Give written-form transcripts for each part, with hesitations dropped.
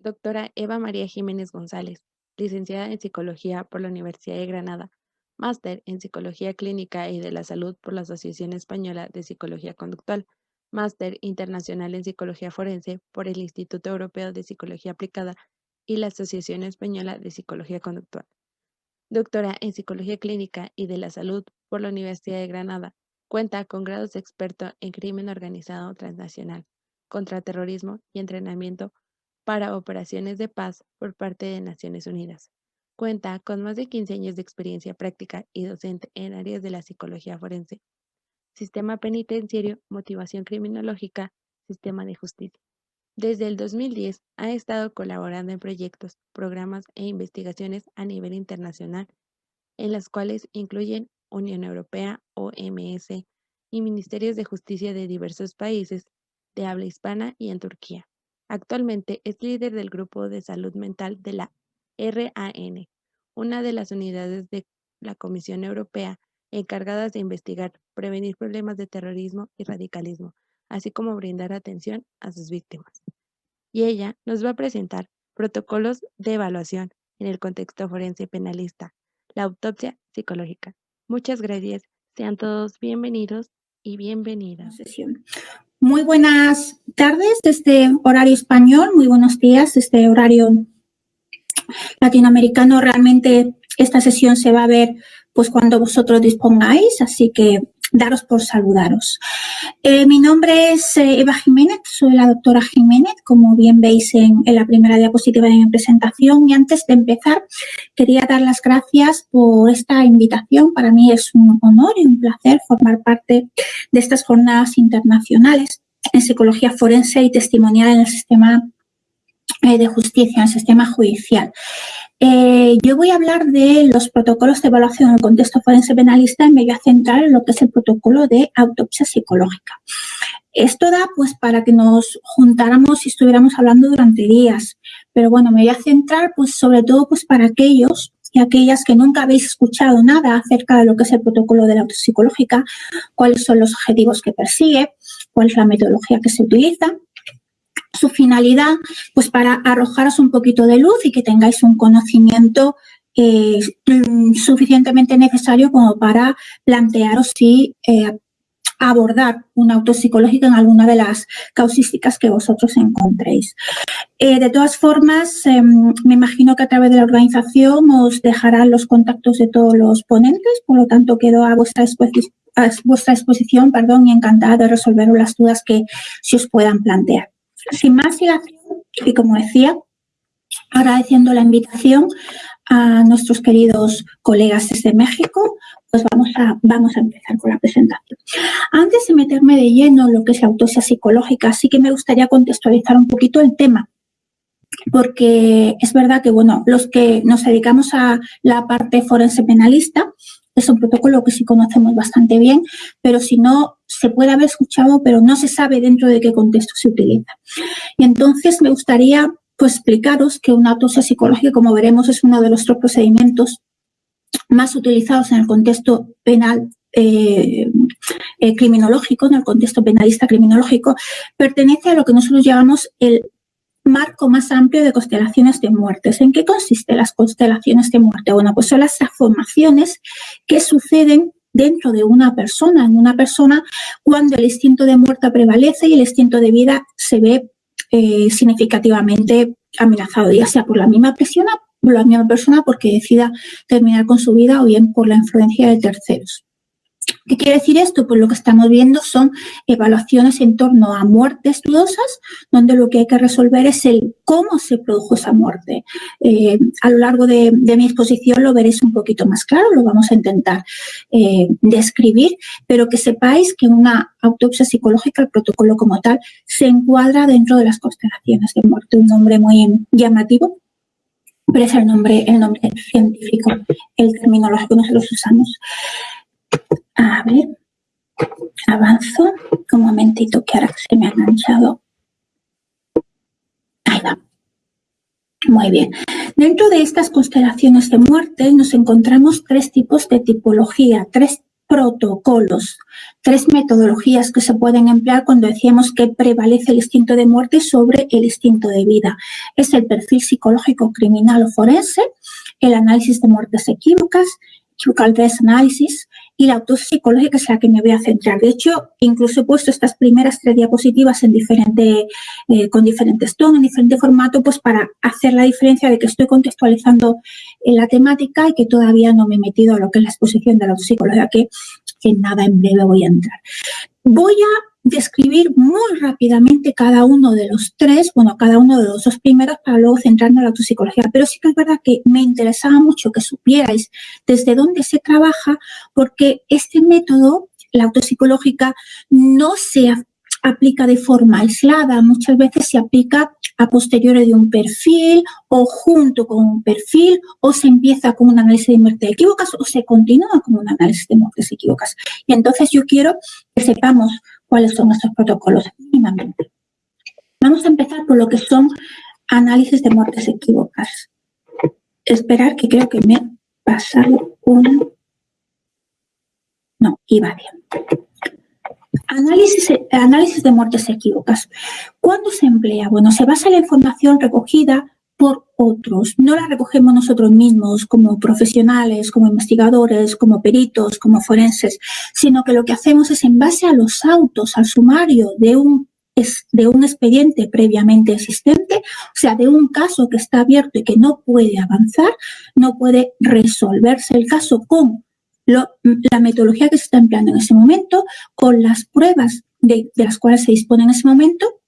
Doctora Eva María Jiménez González, licenciada en Psicología por la Universidad de Granada, máster en Psicología Clínica y de la Salud por la Asociación Española de Psicología Conductual, máster internacional en Psicología Forense por el Instituto Europeo de Psicología Aplicada y la Asociación Española de Psicología Conductual. Doctora en Psicología Clínica y de la Salud por la Universidad de Granada. Cuenta con grados de experto en crimen organizado transnacional, contraterrorismo y entrenamiento para operaciones de paz por parte de Naciones Unidas. Cuenta con más de 15 años de experiencia práctica y docente en áreas de la psicología forense, sistema penitenciario, motivación criminológica, sistema de justicia. Desde el 2010 ha estado colaborando en proyectos, programas e investigaciones a nivel internacional, en las cuales incluyen Unión Europea, OMS y Ministerios de Justicia de diversos países de habla hispana y en Turquía. Actualmente es líder del Grupo de Salud Mental de la RAN, una de las unidades de la Comisión Europea encargadas de investigar, prevenir problemas de terrorismo y radicalismo, así como brindar atención a sus víctimas. Y ella nos va a presentar protocolos de evaluación en el contexto forense penalista, la autopsia psicológica. Muchas gracias. Sean todos bienvenidos y bienvenidas. Muy buenas tardes desde horario español, muy buenos días desde horario latinoamericano. Realmente esta sesión se va a ver pues cuando vosotros dispongáis, así que daros por saludaros. Mi nombre es Eva Jiménez, soy la doctora Jiménez, como bien veis en la primera diapositiva de mi presentación. Y antes de empezar, quería dar las gracias por esta invitación. Para mí es un honor y un placer formar parte de estas jornadas internacionales en psicología forense y testimonial en el sistema de justicia, en el sistema judicial. Yo voy a hablar de los protocolos de evaluación en el contexto forense penalista y me voy a centrar en lo que es el protocolo de autopsia psicológica. Esto da pues para que nos juntáramos y estuviéramos hablando durante días, pero bueno, me voy a centrar pues sobre todo pues para aquellos y aquellas que nunca habéis escuchado nada acerca de lo que es el protocolo de la autopsia psicológica, cuáles son los objetivos que persigue, cuál es la metodología que se utiliza, su finalidad, pues para arrojaros un poquito de luz y que tengáis un conocimiento suficientemente necesario como para plantearos si abordar una autopsia psicológica en alguna de las causísticas que vosotros encontréis. De todas formas, me imagino que a través de la organización os dejarán los contactos de todos los ponentes, por lo tanto quedo a vuestra exposición, y encantada de resolver las dudas que se os puedan plantear. Sin más dilación, y como decía, agradeciendo la invitación a nuestros queridos colegas desde México, pues vamos a empezar con la presentación. Antes de meterme de lleno en lo que es la autopsia psicológica, sí que me gustaría contextualizar un poquito el tema, porque es verdad que, bueno, los que nos dedicamos a la parte forense penalista, es un protocolo que sí conocemos bastante bien, pero si no, se puede haber escuchado, pero no se sabe dentro de qué contexto se utiliza. Y entonces me gustaría pues explicaros que una autopsia psicológica, como veremos, es uno de los tres procedimientos más utilizados en el contexto penal criminológico, en el contexto penalista criminológico, pertenece a lo que nosotros llamamos el marco más amplio de constelaciones de muertes. ¿En qué consisten las constelaciones de muerte? Bueno, pues son las transformaciones que suceden dentro de una persona, en una persona, cuando el instinto de muerte prevalece y el instinto de vida se ve significativamente amenazado, ya sea por la misma persona porque decida terminar con su vida o bien por la influencia de terceros. ¿Qué quiere decir esto? Pues lo que estamos viendo son evaluaciones en torno a muertes dudosas, donde lo que hay que resolver es el cómo se produjo esa muerte. A lo largo de mi exposición lo veréis un poquito más claro, lo vamos a intentar describir, pero que sepáis que en una autopsia psicológica, el protocolo como tal, se encuadra dentro de las constelaciones de muerte. Un nombre muy llamativo, pero es el nombre científico, el terminológico que nosotros usamos. A ver, avanzo. Un momentito que ahora se me ha enganchado. Ahí va. Muy bien. Dentro de estas constelaciones de muerte nos encontramos tres tipos de tipología, tres protocolos, 3 metodologías que se pueden emplear cuando decíamos que prevalece el instinto de muerte sobre el instinto de vida. Es el perfil psicológico criminal o forense, el análisis de muertes equívocas, equivocal death analysis, y la autopsia psicológica es la que me voy a centrar. De hecho, incluso he puesto estas primeras 3 diapositivas en con diferentes tonos, en diferente formato, pues para hacer la diferencia de que estoy contextualizando la temática y que todavía no me he metido a lo que es la exposición de la autopsicología, que en nada, en breve voy a entrar. Voy a describir muy rápidamente cada uno de los 3, cada uno de los 2 primeros para luego centrarnos en la autopsicología. Pero sí que es verdad que me interesaba mucho que supierais desde dónde se trabaja, porque este método, la autopsicológica, no se aplica de forma aislada. Muchas veces se aplica a posteriori de un perfil o junto con un perfil, o se empieza con un análisis de muertes equívocas o se continúa con un análisis de muertes equívocas. Y entonces yo quiero que sepamos cuáles son nuestros protocolos mínimamente. Vamos a empezar por lo que son análisis de muertes equívocas. Esperar, que creo que me he pasado una. No, iba bien. Análisis de muertes equívocas. ¿Cuándo se emplea? Bueno, se basa en la información recogida por otros. No la recogemos nosotros mismos como profesionales, como investigadores, como peritos, como forenses, sino que lo que hacemos es en base a los autos, al sumario de un expediente previamente existente, o sea, de un caso que está abierto y que no puede avanzar, no puede resolverse el caso con la metodología que se está empleando en ese momento, con las pruebas de las cuales se dispone en ese momento,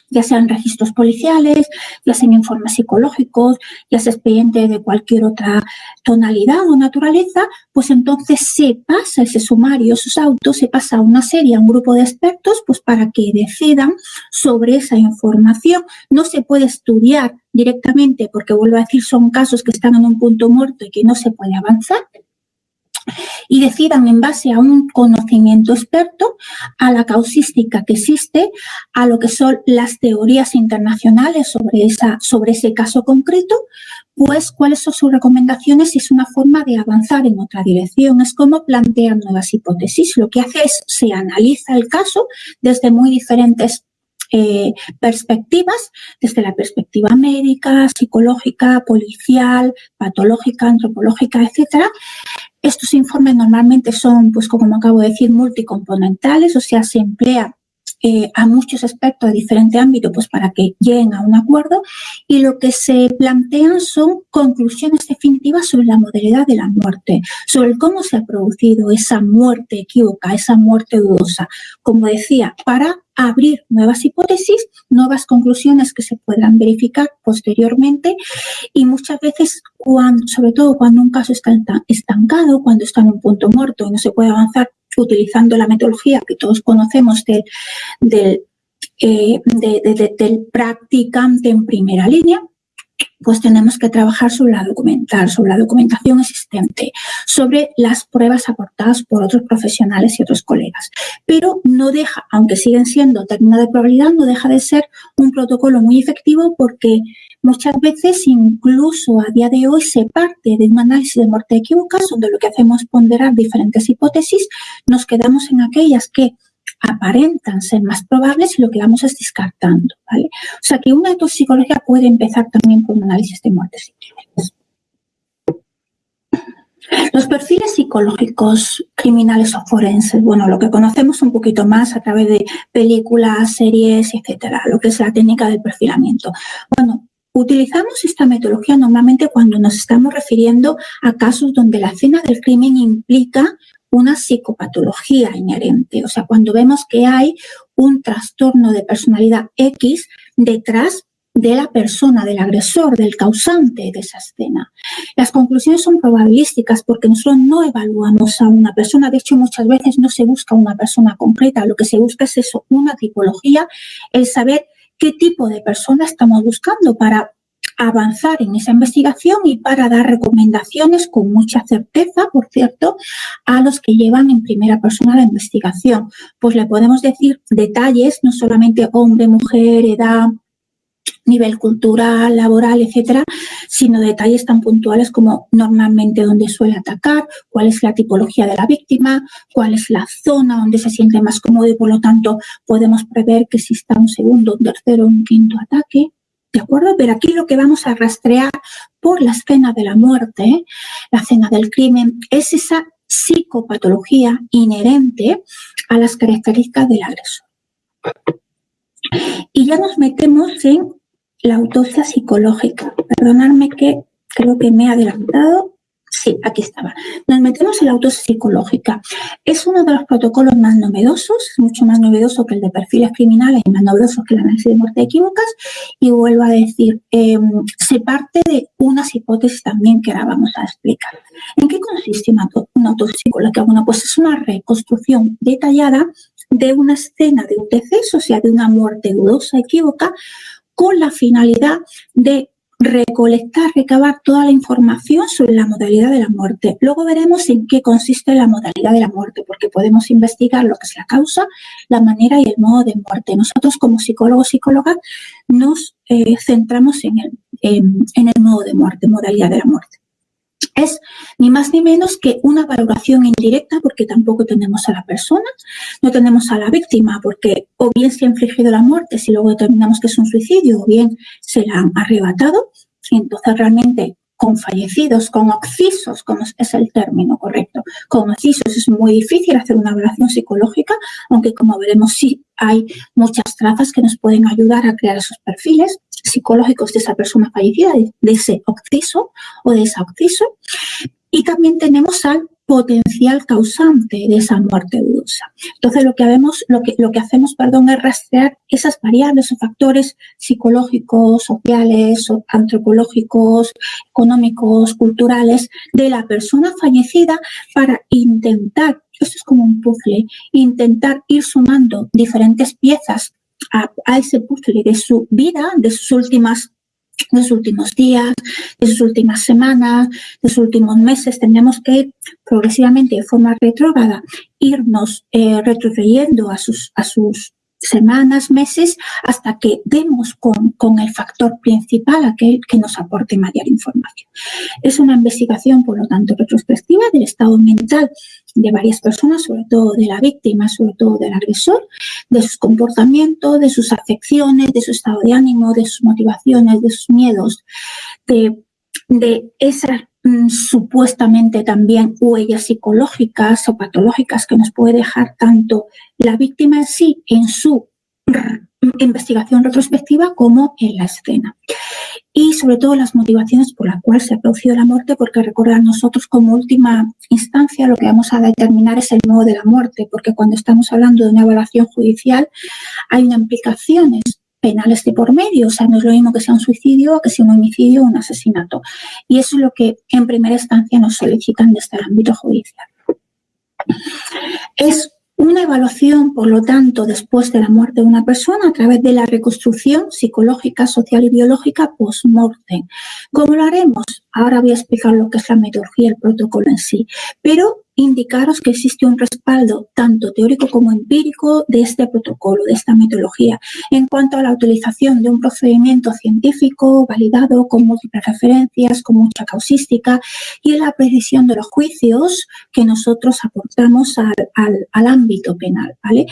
ya sean registros policiales, ya sean informes psicológicos, ya sea expediente de cualquier otra tonalidad o naturaleza, pues entonces se pasa ese sumario, esos autos, se pasa a una serie, a un grupo de expertos, pues para que decidan sobre esa información. No se puede estudiar directamente porque, vuelvo a decir, son casos que están en un punto muerto y que no se puede avanzar, y decidan en base a un conocimiento experto, a la causística que existe, a lo que son las teorías internacionales sobre ese caso concreto, pues cuáles son sus recomendaciones y es una forma de avanzar en otra dirección. Es como plantean nuevas hipótesis. Lo que hace es, se analiza el caso desde muy diferentes perspectivas, desde la perspectiva médica, psicológica, policial, patológica, antropológica, etcétera. Estos informes normalmente son, pues como acabo de decir, multicomponentales, o sea, se emplea a muchos expertos de diferente ámbito pues para que lleguen a un acuerdo, y lo que se plantean son conclusiones definitivas sobre la modalidad de la muerte, sobre cómo se ha producido esa muerte equívoca, esa muerte dudosa, como decía, para abrir nuevas hipótesis, nuevas conclusiones que se puedan verificar posteriormente. Y muchas veces, sobre todo cuando un caso está estancado, cuando está en un punto muerto y no se puede avanzar, utilizando la metodología que todos conocemos del practicante en primera línea, pues tenemos que trabajar sobre la documentación existente, sobre las pruebas aportadas por otros profesionales y otros colegas. Pero no deja, aunque siguen siendo términos de probabilidad, no deja de ser un protocolo muy efectivo, porque muchas veces, incluso a día de hoy, se parte de un análisis de muerte equívocas, donde lo que hacemos es ponderar diferentes hipótesis, nos quedamos en aquellas que aparentan ser más probables y lo que vamos es descartando, ¿vale? O sea que una autopsicología puede empezar también con un análisis de muertes equívocas. Los perfiles psicológicos criminales o forenses, bueno, lo que conocemos un poquito más a través de películas, series, etcétera, lo que es la técnica del perfilamiento. Bueno, utilizamos esta metodología normalmente cuando nos estamos refiriendo a casos donde la escena del crimen implica una psicopatología inherente, o sea, cuando vemos que hay un trastorno de personalidad X detrás de la persona, del agresor, del causante de esa escena. Las conclusiones son probabilísticas porque nosotros no evaluamos a una persona. De hecho, muchas veces no se busca una persona concreta, lo que se busca es eso, una tipología, el saber qué tipo de persona estamos buscando para avanzar en esa investigación y para dar recomendaciones con mucha certeza, por cierto, a los que llevan en primera persona la investigación. Pues le podemos decir detalles, no solamente hombre, mujer, edad, nivel cultural, laboral, etcétera, sino detalles tan puntuales como normalmente dónde suele atacar, cuál es la tipología de la víctima, cuál es la zona donde se siente más cómodo y, por lo tanto, podemos prever que exista un segundo, un tercero, un quinto ataque, ¿de acuerdo? Pero aquí lo que vamos a rastrear por la escena de la muerte, la escena del crimen, es esa psicopatología inherente a las características del agresor. Y ya nos metemos en la autopsia psicológica. Perdonadme que creo que me he adelantado. Sí, aquí estaba. Nos metemos en la autopsia psicológica. Es uno de los protocolos más novedosos, mucho más novedoso que el de perfiles criminales y más novedoso que el análisis de muerte equívocas. Y vuelvo a decir, se parte de unas hipótesis también que ahora vamos a explicar. ¿En qué consiste una autopsia psicológica? Bueno, pues es una reconstrucción detallada de una escena de un deceso, o sea, de una muerte dudosa, equívoca, con la finalidad de recolectar, recabar toda la información sobre la modalidad de la muerte. Luego veremos en qué consiste la modalidad de la muerte, porque podemos investigar lo que es la causa, la manera y el modo de muerte. Nosotros, como psicólogos y psicólogas, nos centramos en el modo de muerte, modalidad de la muerte. Es ni más ni menos que una valoración indirecta, porque tampoco tenemos a la persona, no tenemos a la víctima, porque o bien se ha infligido la muerte si luego determinamos que es un suicidio, o bien se la han arrebatado. Entonces, realmente, con fallecidos, con occisos, como es el término correcto, con occisos es muy difícil hacer una evaluación psicológica, aunque, como veremos, sí hay muchas trazas que nos pueden ayudar a crear esos perfiles psicológicos de esa persona fallecida, de ese occiso o de esa occiso. Y también tenemos al potencial causante de esa muerte dudosa. Entonces, lo que hacemos, es rastrear esas variables o factores psicológicos, sociales, antropológicos, económicos, culturales de la persona fallecida para intentar, esto es como un puzzle, intentar ir sumando diferentes piezas a ese puzzle de su vida, de sus últimos días, de sus últimas semanas, de sus últimos meses. Tendremos que ir progresivamente de forma retrógrada, irnos retrocediendo a sus semanas, meses, hasta que demos con el factor principal, aquel que nos aporte mayor información. Es una investigación, por lo tanto, retrospectiva del estado mental de varias personas, sobre todo de la víctima, sobre todo del agresor, de sus comportamientos, de sus afecciones, de su estado de ánimo, de sus motivaciones, de sus miedos, de esas supuestamente también huellas psicológicas o patológicas que nos puede dejar tanto la víctima en sí en su investigación retrospectiva como en la escena. Y sobre todo las motivaciones por las cuales se ha producido la muerte, porque recordad, nosotros como última instancia lo que vamos a determinar es el modo de la muerte, porque cuando estamos hablando de una evaluación judicial hay unas implicaciones penales de por medio, o sea, no es lo mismo que sea un suicidio que sea un homicidio o un asesinato. Y eso es lo que en primera instancia nos solicitan desde el ámbito judicial. Es una evaluación, por lo tanto, después de la muerte de una persona a través de la reconstrucción psicológica, social y biológica post-mortem. ¿Cómo lo haremos? Ahora voy a explicar lo que es la metodología y el protocolo en sí, pero indicaros que existe un respaldo tanto teórico como empírico de este protocolo, de esta metodología, en cuanto a la utilización de un procedimiento científico validado con múltiples referencias, con mucha causística y en la precisión de los juicios que nosotros aportamos al ámbito penal, ¿vale?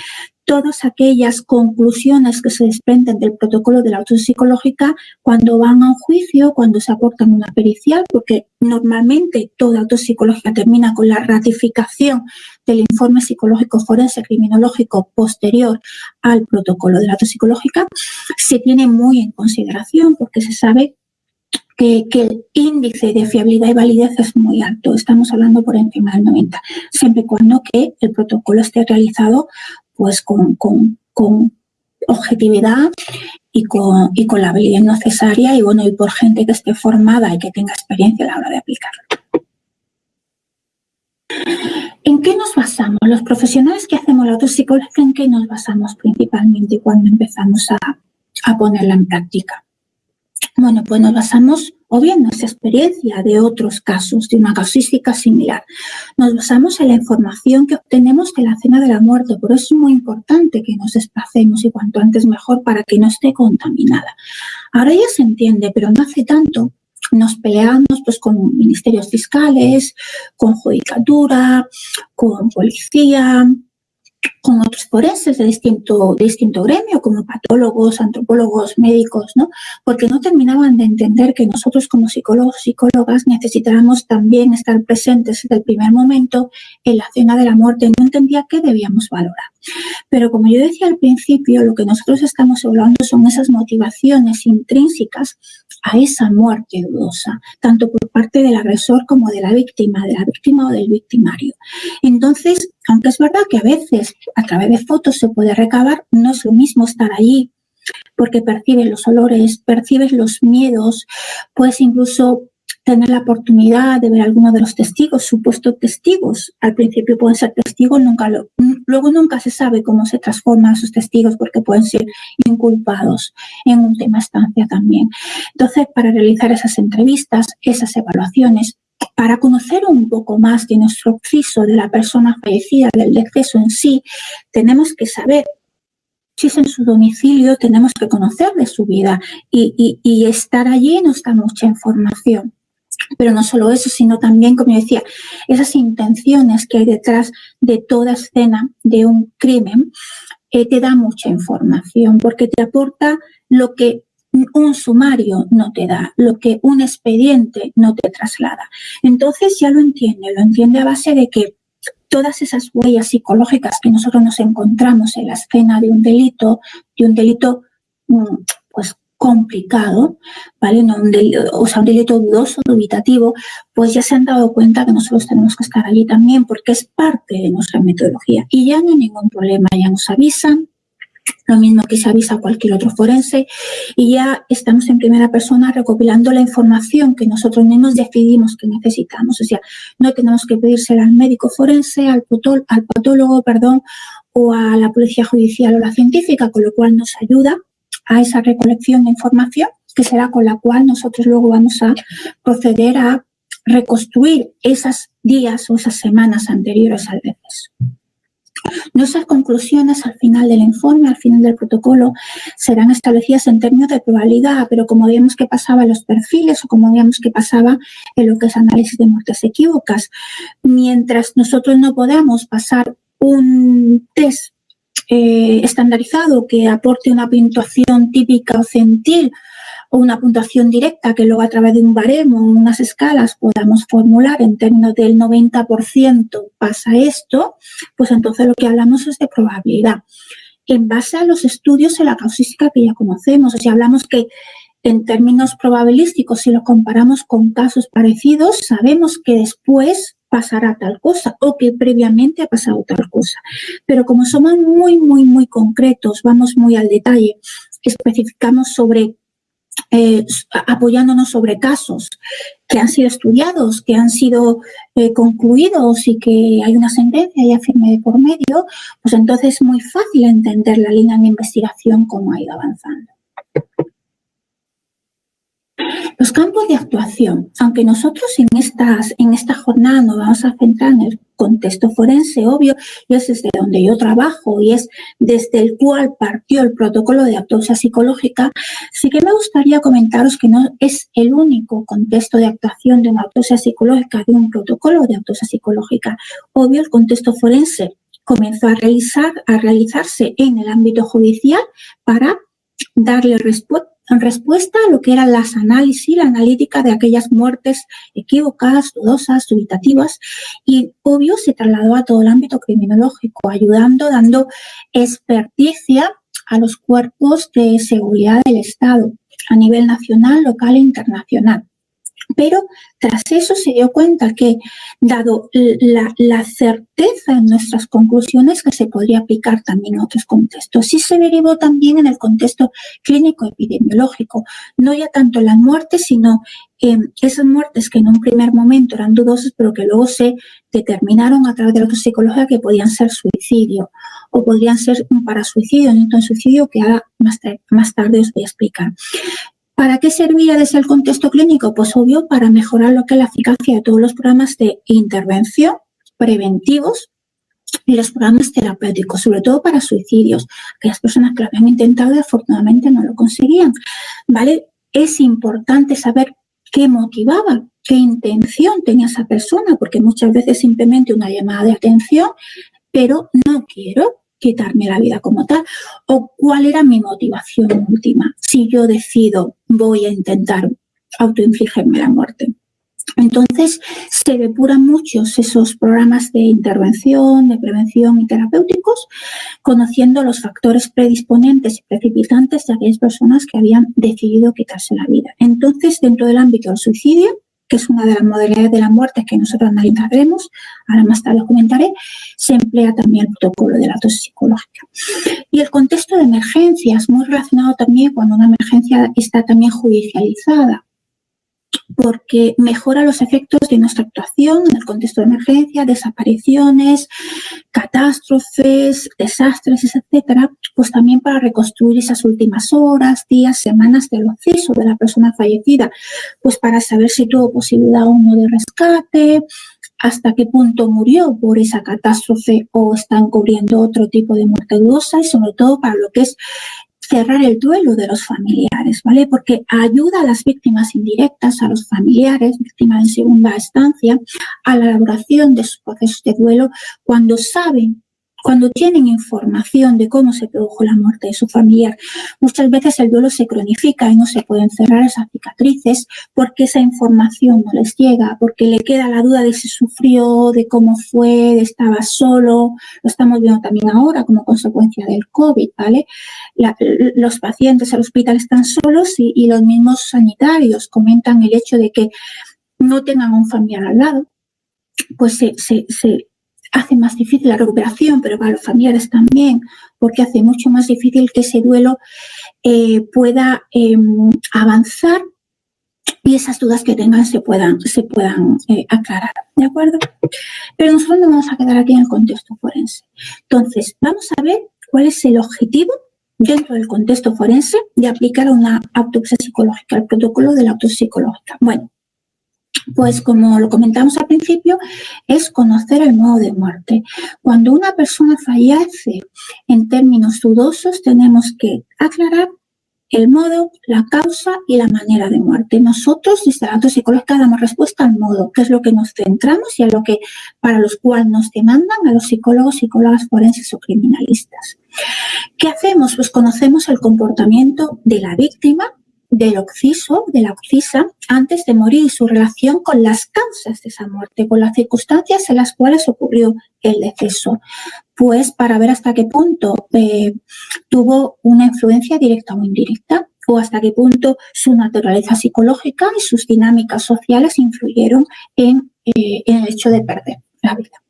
Todas aquellas conclusiones que se desprenden del protocolo de la autopsia psicológica cuando van a un juicio, cuando se aportan una pericial, porque normalmente toda autopsia psicológica termina con la ratificación del informe psicológico forense criminológico posterior al protocolo de la autopsia psicológica, se tiene muy en consideración porque se sabe que el índice de fiabilidad y validez es muy alto. Estamos hablando por encima del 90, siempre y cuando que el protocolo esté realizado pues con objetividad y con la habilidad necesaria y por gente que esté formada y que tenga experiencia a la hora de aplicarlo. ¿En qué nos basamos? Los profesionales que hacemos la autopsia psicológica, ¿en qué nos basamos principalmente cuando empezamos a ponerla en práctica? Bueno, pues nos basamos, o bien nuestra experiencia de otros casos, de una casuística similar, nos basamos en la información que obtenemos de la escena de la muerte. Por eso es muy importante que nos desplacemos y cuanto antes mejor para que no esté contaminada. Ahora ya se entiende, pero no hace tanto nos peleamos pues con ministerios fiscales, con judicatura, con policía, con otros forenses de distinto gremio, como patólogos, antropólogos, médicos, ¿no? Porque no terminaban de entender que nosotros como psicólogos, psicólogas, necesitábamos también estar presentes desde el primer momento en la escena de la muerte. No entendía qué debíamos valorar. Pero como yo decía al principio, lo que nosotros estamos evaluando son esas motivaciones intrínsecas a esa muerte dudosa, tanto por parte del agresor como de la víctima o del victimario. Entonces, aunque es verdad que a veces a través de fotos se puede recabar, no es lo mismo estar allí porque percibes los olores, percibes los miedos, puedes incluso tener la oportunidad de ver a alguno de los testigos, supuestos testigos. Al principio pueden ser testigos, luego nunca se sabe cómo se transforman esos testigos porque pueden ser inculpados en última instancia también. Entonces, para realizar esas entrevistas, esas evaluaciones, para conocer un poco más de nuestro oficio, de la persona fallecida, del deceso en sí, tenemos que saber si es en su domicilio, tenemos que conocer de su vida y estar allí nos da mucha información. Pero no solo eso, sino también, como yo decía, esas intenciones que hay detrás de toda escena de un crimen, te da mucha información porque te aporta lo que un sumario no te da, lo que un expediente no te traslada. Entonces ya lo entiende a base de que todas esas huellas psicológicas que nosotros nos encontramos en la escena de un delito pues complicado, ¿vale? No un delito dudoso, dubitativo, pues ya se han dado cuenta que nosotros tenemos que estar allí también porque es parte de nuestra metodología y ya no hay ningún problema, ya nos avisan, lo mismo que se avisa a cualquier otro forense y ya estamos en primera persona recopilando la información que nosotros mismos decidimos que necesitamos. O sea, no tenemos que pedírsela al médico forense, al patólogo, o a la policía judicial o la científica, con lo cual nos ayuda a esa recolección de información que será con la cual nosotros luego vamos a proceder a reconstruir esos días o esas semanas anteriores al deceso. Nuestras conclusiones al final del informe, al final del protocolo, serán establecidas en términos de probabilidad, pero como vemos que pasaba en los perfiles o como vemos que pasaba en lo que es análisis de muertes equívocas, mientras nosotros no podamos pasar un test estandarizado que aporte una puntuación típica o centil o una puntuación directa que luego a través de un baremo o unas escalas podamos formular en términos del 90% pasa esto, pues entonces lo que hablamos es de probabilidad. En base a los estudios en la causística que ya conocemos, o sea, hablamos que en términos probabilísticos, si lo comparamos con casos parecidos, sabemos que después pasará tal cosa o que previamente ha pasado tal cosa. Pero como somos muy, muy, muy concretos, vamos muy al detalle, especificamos apoyándonos sobre casos que han sido estudiados, que han sido concluidos y que hay una sentencia ya firme de por medio, pues entonces es muy fácil entender la línea de investigación cómo ha ido avanzando. Los campos de actuación, aunque nosotros en esta jornada nos vamos a centrar en el contexto forense, obvio, y es desde donde yo trabajo y es desde el cual partió el protocolo de autopsia psicológica, sí que me gustaría comentaros que no es el único contexto de actuación de una autopsia psicológica, de un protocolo de autopsia psicológica. Obvio, el contexto forense comenzó a realizarse en el ámbito judicial para darle respuesta a lo que eran las análisis, la analítica de aquellas muertes equívocas, dudosas, dubitativas, y obvio se trasladó a todo el ámbito criminológico, ayudando, dando experticia a los cuerpos de seguridad del Estado a nivel nacional, local e internacional. Pero tras eso se dio cuenta que, dado la certeza en nuestras conclusiones, que se podría aplicar también a otros contextos. Sí se derivó también en el contexto clínico-epidemiológico, no ya tanto en las muertes, sino en esas muertes que en un primer momento eran dudosas, pero que luego se determinaron a través de la psicología que podían ser suicidio o podrían ser un parasuicidio, un intento de suicidio, que ahora más tarde os voy a explicar. ¿Para qué servía desde el contexto clínico? Pues obvio, para mejorar lo que es la eficacia de todos los programas de intervención preventivos y los programas terapéuticos, sobre todo para suicidios. Aquellas personas que lo habían intentado y afortunadamente no lo conseguían, ¿vale? Es importante saber qué motivaba, qué intención tenía esa persona, porque muchas veces simplemente una llamada de atención, pero no quiero quitarme la vida como tal, o cuál era mi motivación última, si yo decido voy a intentar autoinfligirme la muerte. Entonces, se depuran muchos esos programas de intervención, de prevención y terapéuticos, conociendo los factores predisponentes y precipitantes de aquellas personas que habían decidido quitarse la vida. Entonces, dentro del ámbito del suicidio, que es una de las modalidades de la muerte que nosotros analizaremos, ahora más tarde lo comentaré, se emplea también el protocolo de la toxicológica. Y el contexto de emergencias, muy relacionado también cuando una emergencia está también judicializada, porque mejora los efectos de nuestra actuación en el contexto de emergencia, desapariciones, catástrofes, desastres, etcétera, pues también para reconstruir esas últimas horas, días, semanas del deceso de la persona fallecida, pues para saber si tuvo posibilidad o no de rescate, hasta qué punto murió por esa catástrofe o están cubriendo otro tipo de muerte dudosa y sobre todo para lo que es cerrar el duelo de los familiares, ¿vale? Porque ayuda a las víctimas indirectas, a los familiares, víctimas en segunda instancia, a la elaboración de sus procesos de duelo cuando saben, cuando tienen información de cómo se produjo la muerte de su familiar. Muchas veces el duelo se cronifica y no se pueden cerrar esas cicatrices porque esa información no les llega, porque le queda la duda de si sufrió, de cómo fue, de estaba solo. Lo estamos viendo también ahora como consecuencia del COVID, ¿vale? Los pacientes al hospital están solos y los mismos sanitarios comentan el hecho de que no tengan un familiar al lado, pues se hace más difícil la recuperación, pero para los familiares también, porque hace mucho más difícil que ese duelo pueda avanzar y esas dudas que tengan se puedan aclarar, ¿de acuerdo? Pero nosotros no vamos a quedar aquí en el contexto forense. Entonces, vamos a ver cuál es el objetivo dentro del contexto forense de aplicar una autopsia psicológica, el protocolo de la autopsia psicológica. Bueno, pues como lo comentamos al principio, es conocer el modo de muerte. Cuando una persona fallece en términos dudosos, tenemos que aclarar el modo, la causa y la manera de muerte. Nosotros, desde la autopsia psicológica, damos respuesta al modo, que es lo que nos centramos y a lo que para los cuales nos demandan a los psicólogos, psicólogas forenses o criminalistas. ¿Qué hacemos? Pues conocemos el comportamiento de la víctima, del occiso, de la occisa, antes de morir y su relación con las causas de esa muerte, con las circunstancias en las cuales ocurrió el deceso. Pues para ver hasta qué punto tuvo una influencia directa o indirecta, o hasta qué punto su naturaleza psicológica y sus dinámicas sociales influyeron en el hecho de perder la vida.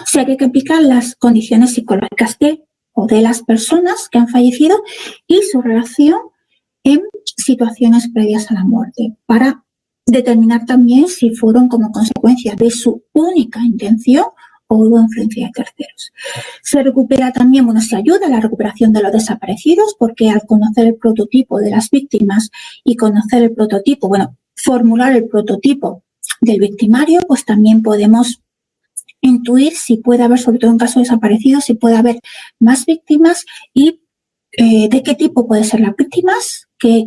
O sea que hay que aplicar las condiciones psicológicas de las personas que han fallecido y su relación en situaciones previas a la muerte, para determinar también si fueron como consecuencia de su única intención o hubo influencia de terceros. Se recupera también, se ayuda a la recuperación de los desaparecidos, porque al conocer el prototipo de las víctimas y conocer el prototipo, formular el prototipo del victimario, pues también podemos intuir si puede haber, sobre todo en caso de desaparecidos, si puede haber más víctimas y de qué tipo pueden ser las víctimas, qué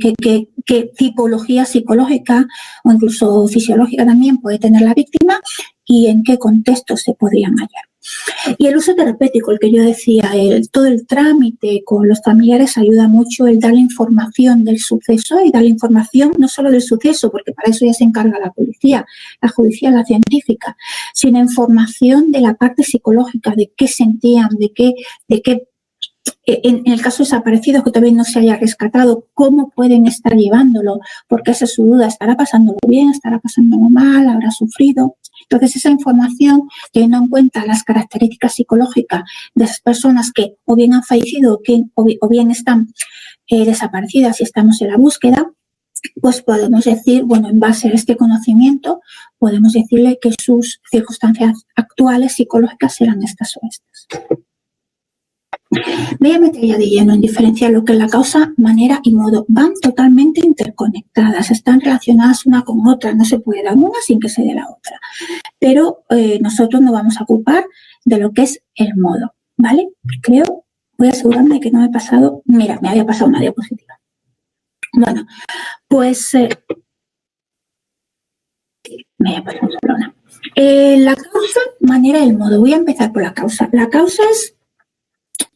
tipología psicológica o incluso fisiológica también puede tener la víctima y en qué contexto se podrían hallar. Y el uso terapéutico, el que yo decía, todo el trámite con los familiares ayuda mucho el dar la información del suceso y dar la información no solo del suceso, porque para eso ya se encarga la policía, la judicial, la científica, sino información de la parte psicológica, de qué sentían, de qué en el caso de desaparecidos que todavía no se haya rescatado, cómo pueden estar llevándolo, porque esa es su duda, ¿estará pasándolo bien? ¿Estará pasándolo mal? ¿Habrá sufrido? Entonces, esa información, teniendo en cuenta las características psicológicas de esas personas que o bien han fallecido o bien están desaparecidas y estamos en la búsqueda, pues podemos decir, en base a este conocimiento, podemos decirle que sus circunstancias actuales psicológicas serán estas o estas. Voy a meter ya de lleno en diferenciar lo que es la causa, manera y modo. Van totalmente interconectadas, están relacionadas una con otra, no se puede dar una sin que se dé la otra. Pero nosotros nos vamos a ocupar de lo que es el modo, ¿vale? Creo, voy a asegurarme de que no me he pasado, mira, me había pasado una diapositiva. Bueno, pues me había pasado solo una. La causa, manera y el modo. Voy a empezar por la causa. La causa es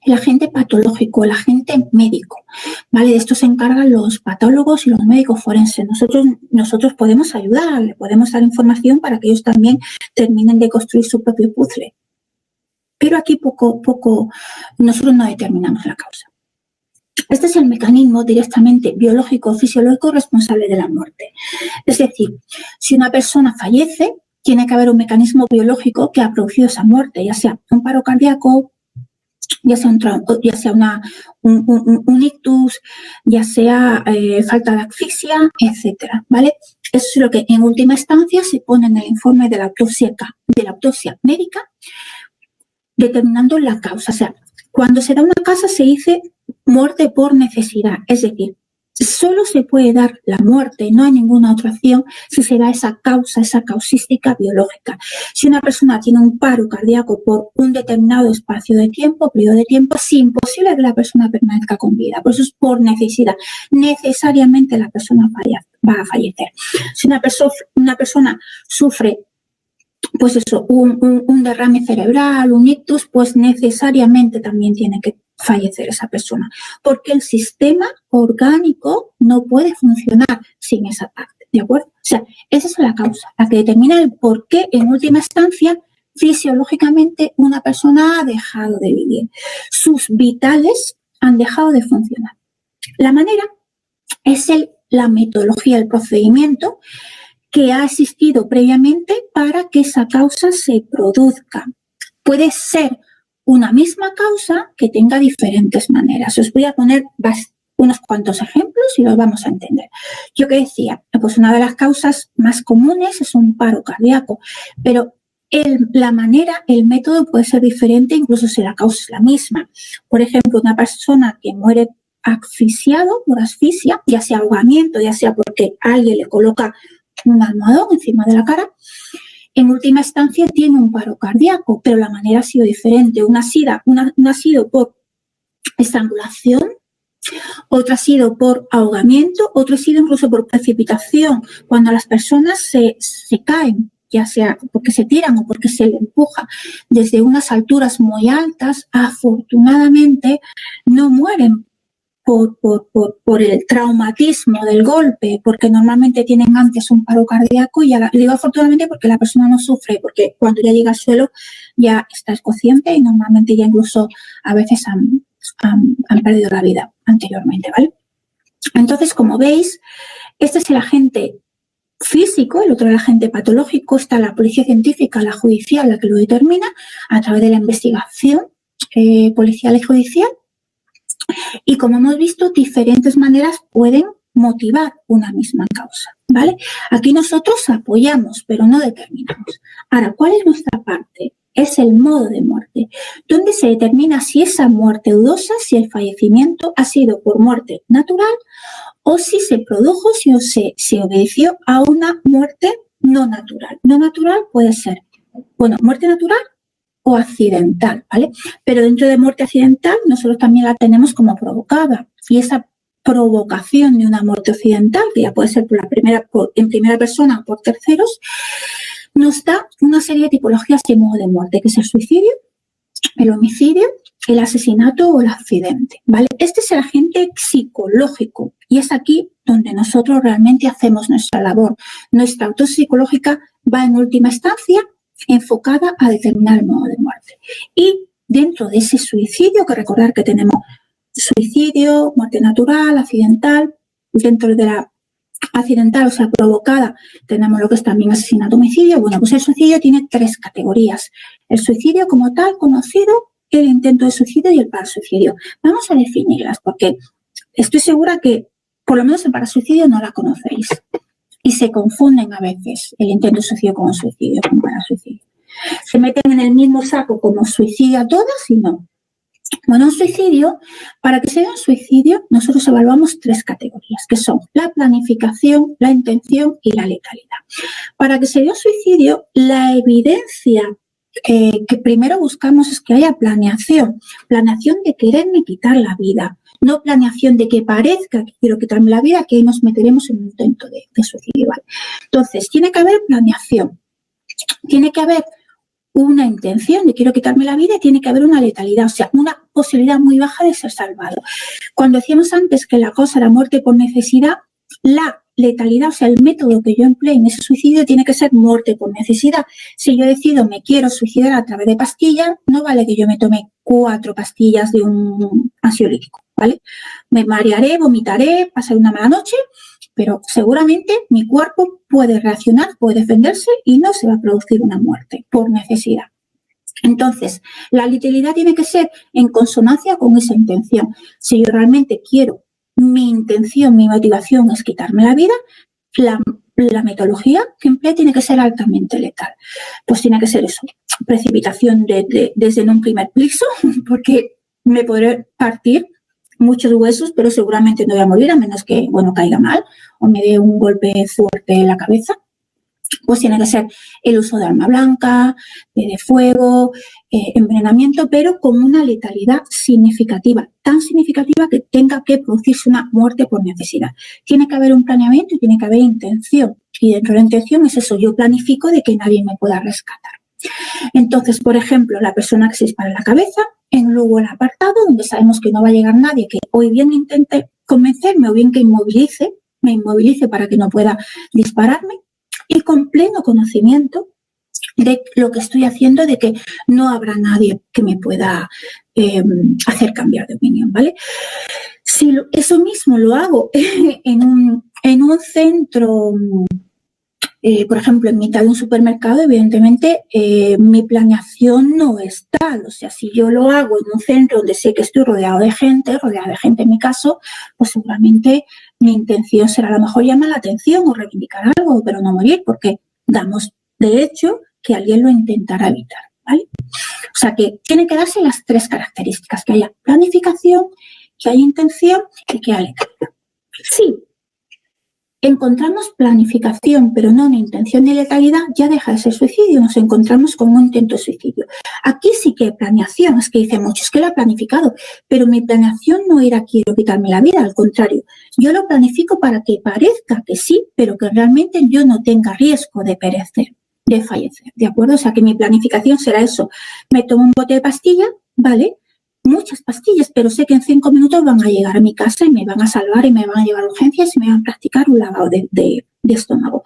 el agente patológico, el agente médico, ¿vale? De esto se encargan los patólogos y los médicos forenses. Nosotros podemos ayudar, le podemos dar información para que ellos también terminen de construir su propio puzzle. Pero aquí poco nosotros no determinamos la causa. Este es el mecanismo directamente biológico, fisiológico responsable de la muerte. Es decir, si una persona fallece, tiene que haber un mecanismo biológico que ha producido esa muerte, ya sea un paro cardíaco, ya sea un ictus, ya sea falta de asfixia, etcétera, ¿vale? Eso es lo que en última instancia se pone en el informe de la autopsia médica, determinando la causa. O sea, cuando se da una causa se dice muerte por necesidad, es decir, solo se puede dar la muerte, no hay ninguna otra opción si se da esa causa, esa causística biológica. Si una persona tiene un paro cardíaco por un determinado espacio de tiempo, periodo de tiempo, es imposible que la persona permanezca con vida. Por eso es por necesidad. Necesariamente la persona va a fallecer. Si una persona sufre pues eso, un derrame cerebral, un ictus, pues necesariamente también tiene que fallecer esa persona, porque el sistema orgánico no puede funcionar sin esa parte, ¿de acuerdo? O sea, esa es la causa, la que determina el por qué, en última instancia, fisiológicamente una persona ha dejado de vivir. Sus vitales han dejado de funcionar. La manera es la metodología, el procedimiento que ha existido previamente para que esa causa se produzca. Puede ser una misma causa que tenga diferentes maneras. Os voy a poner unos cuantos ejemplos y los vamos a entender. Yo que decía, pues una de las causas más comunes es un paro cardíaco, pero la manera, el método puede ser diferente, incluso si la causa es la misma. Por ejemplo, una persona que muere asfixiado por asfixia, ya sea ahogamiento, ya sea porque alguien le coloca un almohadón encima de la cara, en última instancia tiene un paro cardíaco, pero la manera ha sido diferente. Una ha sido por estrangulación, otra ha sido por ahogamiento, otra ha sido incluso por precipitación, cuando las personas se caen, ya sea porque se tiran o porque se le empuja desde unas alturas muy altas, afortunadamente no mueren por el traumatismo del golpe, porque normalmente tienen antes un paro cardíaco y digo afortunadamente porque la persona no sufre, porque cuando ya llega al suelo ya está consciente y normalmente ya incluso a veces han perdido la vida anteriormente, ¿vale? Entonces, como veis, este es el agente físico, el otro el agente patológico, está la policía científica, la judicial, la que lo determina a través de la investigación policial y judicial. Y como hemos visto, diferentes maneras pueden motivar una misma causa, ¿vale? Aquí nosotros apoyamos, pero no determinamos. Ahora, ¿cuál es nuestra parte? Es el modo de muerte, donde se determina si esa muerte dudosa, si el fallecimiento ha sido por muerte natural o si se produjo, si se obedeció a una muerte no natural. No natural puede ser, bueno, muerte natural o accidental, ¿vale? Pero dentro de muerte accidental nosotros también la tenemos como provocada, y esa provocación de una muerte accidental, que ya puede ser en primera persona o por terceros, nos da una serie de tipologías de modo de muerte, que es el suicidio, el homicidio, el asesinato o el accidente, ¿vale? Este es el agente psicológico y es aquí donde nosotros realmente hacemos nuestra labor. Nuestra autopsia psicológica va en última instancia enfocada a determinar el modo de muerte. Y dentro de ese suicidio, que recordar que tenemos suicidio, muerte natural, accidental, dentro de la accidental, o sea, provocada, tenemos lo que es también asesinato, homicidio. Bueno, pues el suicidio tiene 3 categorías. El suicidio como tal, conocido, el intento de suicidio y el parasuicidio. Vamos a definirlas porque estoy segura que por lo menos el parasuicidio no la conocéis. Y se confunden a veces el intento de suicidio con suicidio, con parasuicidio. Se meten en el mismo saco como suicidio a todas y no. Bueno, un suicidio, para que sea un suicidio, nosotros evaluamos 3 categorías, que son la planificación, la intención y la letalidad. Para que sea un suicidio, la evidencia que primero buscamos es que haya planeación de quererme quitar la vida, no planeación de que parezca que quiero quitarme la vida, que ahí nos meteremos en un intento de suicidio. ¿Vale? Entonces, tiene que haber planeación, tiene que haber una intención de quiero quitarme la vida y tiene que haber una letalidad, o sea, una posibilidad muy baja de ser salvado. Cuando decíamos antes que la cosa era muerte por necesidad, la letalidad, o sea, el método que yo empleé en ese suicidio tiene que ser muerte por necesidad. Si yo decido me quiero suicidar a través de pastillas, no vale que yo me tome 4 pastillas de un ansiolítico, ¿vale? Me marearé, vomitaré, pasaré una mala noche, pero seguramente mi cuerpo puede reaccionar, puede defenderse y no se va a producir una muerte por necesidad. Entonces, la letalidad tiene que ser en consonancia con esa intención. Si yo realmente quiero, mi intención, mi motivación es quitarme la vida, la metodología que emplee tiene que ser altamente letal. Pues tiene que ser eso, precipitación desde en un primer piso, porque me podré partir muchos huesos, pero seguramente no voy a morir a menos que, bueno, caiga mal o me dé un golpe fuerte en la cabeza. Pues tiene que ser el uso de arma blanca, de fuego, envenenamiento, pero con una letalidad significativa, tan significativa que tenga que producirse una muerte por necesidad. Tiene que haber un planeamiento y tiene que haber intención. Y dentro de la intención es eso, yo planifico de que nadie me pueda rescatar. Entonces, por ejemplo, la persona que se dispara en la cabeza, en luego el apartado, donde sabemos que no va a llegar nadie, que hoy bien intente convencerme o bien que me inmovilice para que no pueda dispararme, y con pleno conocimiento de lo que estoy haciendo, de que no habrá nadie que me pueda hacer cambiar de opinión, ¿vale? Si eso mismo lo hago en un centro, por ejemplo, en mitad de un supermercado, evidentemente mi planeación no es tal. O sea, si yo lo hago en un centro donde sé que estoy rodeada de gente en mi caso, pues seguramente mi intención será a lo mejor llamar la atención o reivindicar algo, pero no morir, porque damos de hecho que alguien lo intentará evitar, ¿vale? O sea, que tienen que darse las 3 características, que haya planificación, que haya intención y que haya letalidad. Sí. Encontramos planificación, pero no una intención de letalidad, ya deja de ser suicidio, nos encontramos con un intento de suicidio. Aquí sí que hay planeación, es que dice mucho, es que lo he planificado, pero mi planeación no era quiero quitarme la vida, al contrario, yo lo planifico para que parezca que sí, pero que realmente yo no tenga riesgo de perecer, de fallecer, ¿de acuerdo? O sea, que mi planificación será eso, me tomo un bote de pastilla, ¿vale? Muchas pastillas, pero sé que en 5 minutos van a llegar a mi casa y me van a salvar y me van a llevar a urgencias y me van a practicar un lavado de estómago.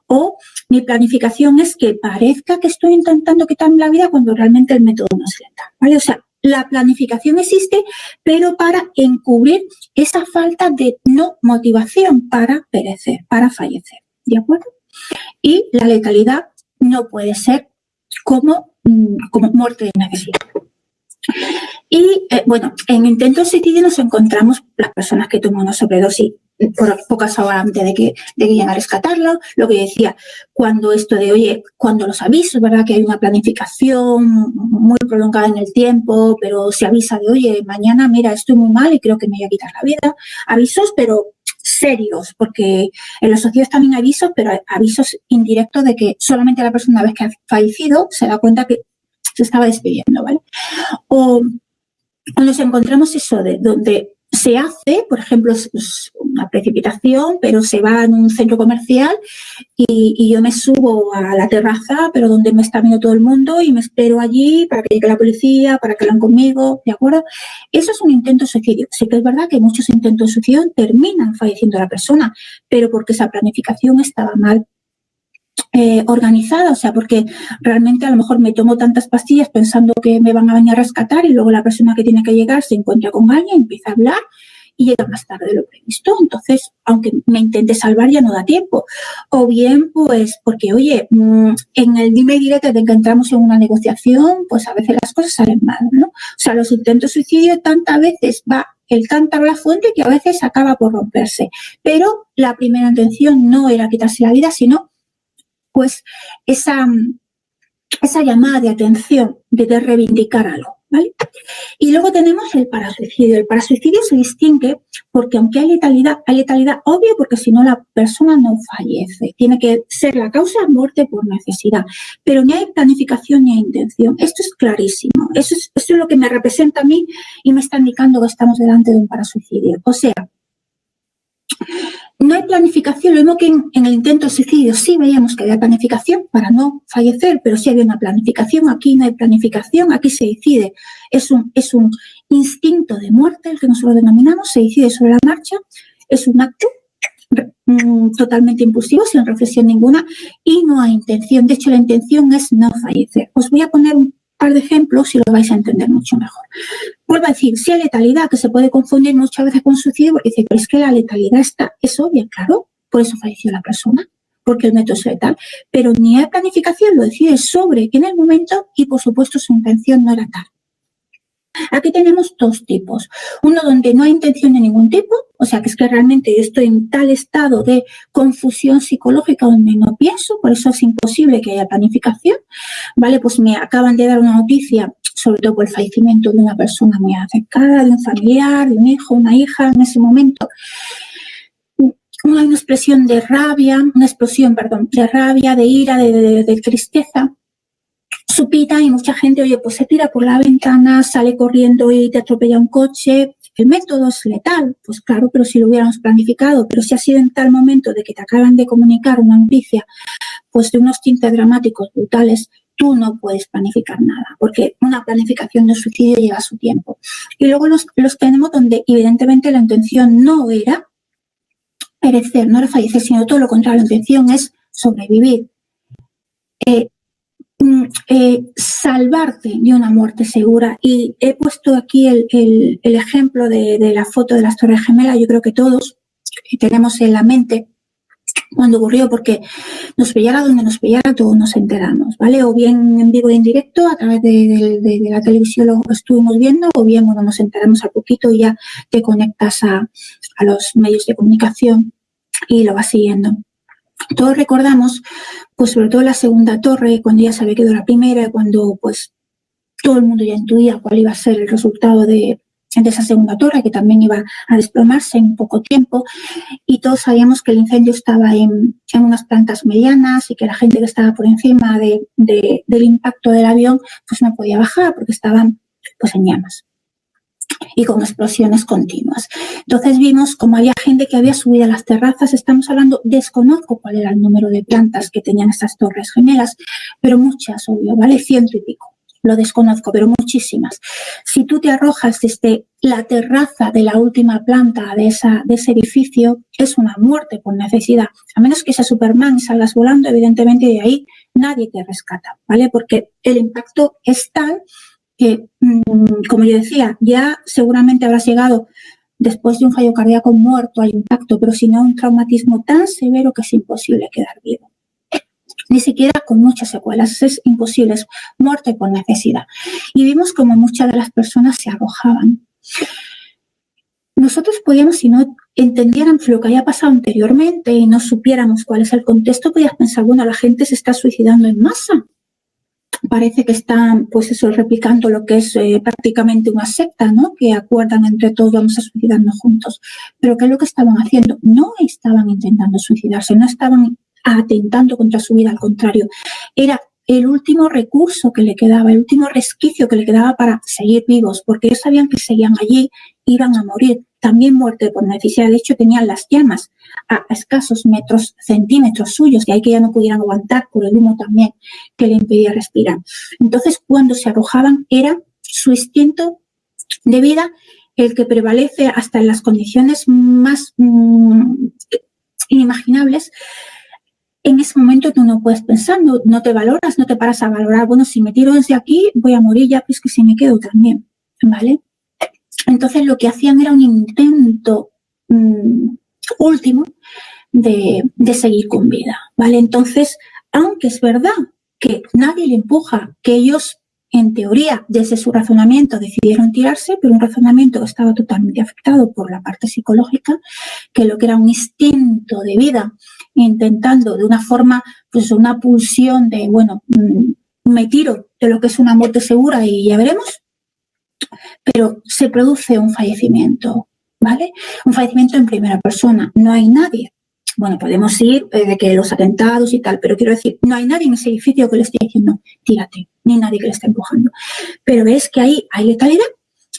O mi planificación es que parezca que estoy intentando quitarme la vida cuando realmente el método no es letal, ¿vale? O sea, la planificación existe, pero para encubrir esa falta de no motivación para perecer, para fallecer, ¿de acuerdo? Y la letalidad no puede ser como muerte de necesidad. Y, bueno, en intentos de suicidio nos encontramos las personas que toman una sobredosis por pocas horas antes de que lleguen a rescatarlo. Lo que decía, cuando esto de, oye, cuando los avisos, ¿verdad? Que hay una planificación muy prolongada en el tiempo, pero se avisa de, oye, mañana, mira, estoy muy mal y creo que me voy a quitar la vida. Avisos, pero serios, porque en los suicidios también hay avisos, pero hay avisos indirectos de que solamente la persona, una vez que ha fallecido, se da cuenta que se estaba despidiendo, ¿vale? O nos encontramos eso de donde se hace, por ejemplo, una precipitación, pero se va en un centro comercial y yo me subo a la terraza, pero donde me está viendo todo el mundo y me espero allí para que llegue la policía, para que hablen conmigo, ¿de acuerdo? Eso es un intento de suicidio. Sí que es verdad que muchos intentos de suicidio terminan falleciendo la persona, pero porque esa planificación estaba mal organizada, o sea, porque realmente a lo mejor me tomo tantas pastillas pensando que me van a venir a rescatar y luego la persona que tiene que llegar se encuentra con alguien, empieza a hablar y llega más tarde de lo previsto. Entonces, aunque me intente salvar, ya no da tiempo. O bien, pues, porque, oye, en el dime y direte de que entramos en una negociación, pues a veces las cosas salen mal, ¿no? O sea, los intentos de suicidio tantas veces va el cántaro a la fuente que a veces acaba por romperse. Pero la primera intención no era quitarse la vida, sino pues esa llamada de atención de reivindicar algo, ¿vale? Y luego tenemos el parasuicidio. El parasuicidio se distingue porque aunque hay letalidad obvia porque si no la persona no fallece. Tiene que ser la causa de muerte por necesidad. Pero ni hay planificación ni hay intención. Esto es clarísimo. Eso es lo que me representa a mí y me está indicando que estamos delante de un parasuicidio. O sea, no hay planificación, lo mismo que en el intento de suicidio sí veíamos que había planificación para no fallecer, pero sí había una planificación. Aquí no hay planificación, aquí se decide. Es un instinto de muerte, el que nosotros denominamos, se decide sobre la marcha, es un acto totalmente impulsivo, sin reflexión ninguna, y no hay intención. De hecho, la intención es no fallecer. Os voy a poner un par de ejemplos y lo vais a entender mucho mejor. Vuelvo a decir, si hay letalidad, que se puede confundir muchas veces con suicidio, porque dice, pero es que la letalidad es obvia, claro, por eso falleció la persona, porque el método es letal, pero ni hay planificación, lo decide sobre en el momento y, por supuesto, su intención no era tal. Aquí tenemos dos tipos. Uno donde no hay intención de ningún tipo, o sea que es que realmente yo estoy en tal estado de confusión psicológica donde no pienso, por eso es imposible que haya planificación. Vale, pues me acaban de dar una noticia, sobre todo por el fallecimiento de una persona muy acercada, de un familiar, de un hijo, una hija, en ese momento. Hay una explosión de rabia, de rabia, de ira, de tristeza. Supita y mucha gente, oye, pues se tira por la ventana, sale corriendo y te atropella un coche. El método es letal, pues claro, pero si lo hubiéramos planificado, pero si ha sido en tal momento de que te acaban de comunicar una noticia, pues de unos tintes dramáticos brutales, tú no puedes planificar nada, porque una planificación de suicidio lleva su tiempo. Y luego los tenemos donde evidentemente la intención no era perecer, no era fallecer, sino todo lo contrario, la intención es sobrevivir. Salvarte de una muerte segura. Y he puesto aquí el ejemplo de la foto de las Torres Gemelas. Yo creo que todos tenemos en la mente cuando ocurrió, porque nos pillara donde nos pillara, todos nos enteramos, ¿vale? O bien en vivo y en directo, a través de la televisión lo estuvimos viendo, o bien, bueno, nos enteramos a poquito y ya te conectas a los medios de comunicación y lo vas siguiendo. Todos recordamos, pues sobre todo la segunda torre, cuando ya se había quedado la primera, cuando pues todo el mundo ya intuía cuál iba a ser el resultado de esa segunda torre, que también iba a desplomarse en poco tiempo, y todos sabíamos que el incendio estaba en unas plantas medianas y que la gente que estaba por encima del impacto del avión pues no podía bajar porque estaban pues en llamas y con explosiones continuas. Entonces vimos como había gente que había subido a las terrazas. Estamos hablando, desconozco cuál era el número de plantas que tenían estas torres gemelas, pero muchas, obvio, ¿vale? 100 y pico. Lo desconozco, pero muchísimas. Si tú te arrojas desde la terraza de la última planta de ese edificio, es una muerte por necesidad. A menos que sea Superman y salgas volando, evidentemente de ahí nadie te rescata, ¿vale? Porque el impacto es tal que, como yo decía, ya seguramente habrás llegado después de un fallo cardíaco muerto al impacto, pero si no un traumatismo tan severo que es imposible quedar vivo. Ni siquiera con muchas secuelas, es imposible, es muerte por necesidad. Y vimos como muchas de las personas se arrojaban. Nosotros podíamos, si no entendiéramos lo que había pasado anteriormente y no supiéramos cuál es el contexto, podías pensar, bueno, la gente se está suicidando en masa. Parece que están, pues eso, replicando lo que es prácticamente una secta, ¿no? Que acuerdan entre todos, vamos a suicidarnos juntos. Pero ¿qué es lo que estaban haciendo? No estaban intentando suicidarse, no estaban atentando contra su vida, al contrario. Era el último recurso que le quedaba, el último resquicio que le quedaba para seguir vivos, porque ellos sabían que seguían allí, iban a morir, también muerte por necesidad. De hecho, tenían las llamas a escasos metros, centímetros suyos, y ahí que ya no pudieran aguantar por el humo también que le impedía respirar. Entonces, cuando se arrojaban, era su instinto de vida el que prevalece hasta en las condiciones más inimaginables. En ese momento tú no puedes pensar, no te valoras, no te paras a valorar, bueno, si me tiro desde aquí voy a morir ya, pues que si me quedo también, ¿vale? Entonces lo que hacían era un intento último de seguir con vida, ¿vale? Entonces, aunque es verdad que nadie le empuja, que ellos en teoría desde su razonamiento decidieron tirarse, pero un razonamiento que estaba totalmente afectado por la parte psicológica, que lo que era un instinto de vida, intentando de una forma, pues una pulsión de, bueno, me tiro de lo que es una muerte segura y ya veremos, pero se produce un fallecimiento, ¿vale? Un fallecimiento en primera persona, no hay nadie. Bueno, podemos ir de que los atentados y tal, pero quiero decir, no hay nadie en ese edificio que le esté diciendo, tírate, ni nadie que le esté empujando. Pero ves que ahí hay letalidad,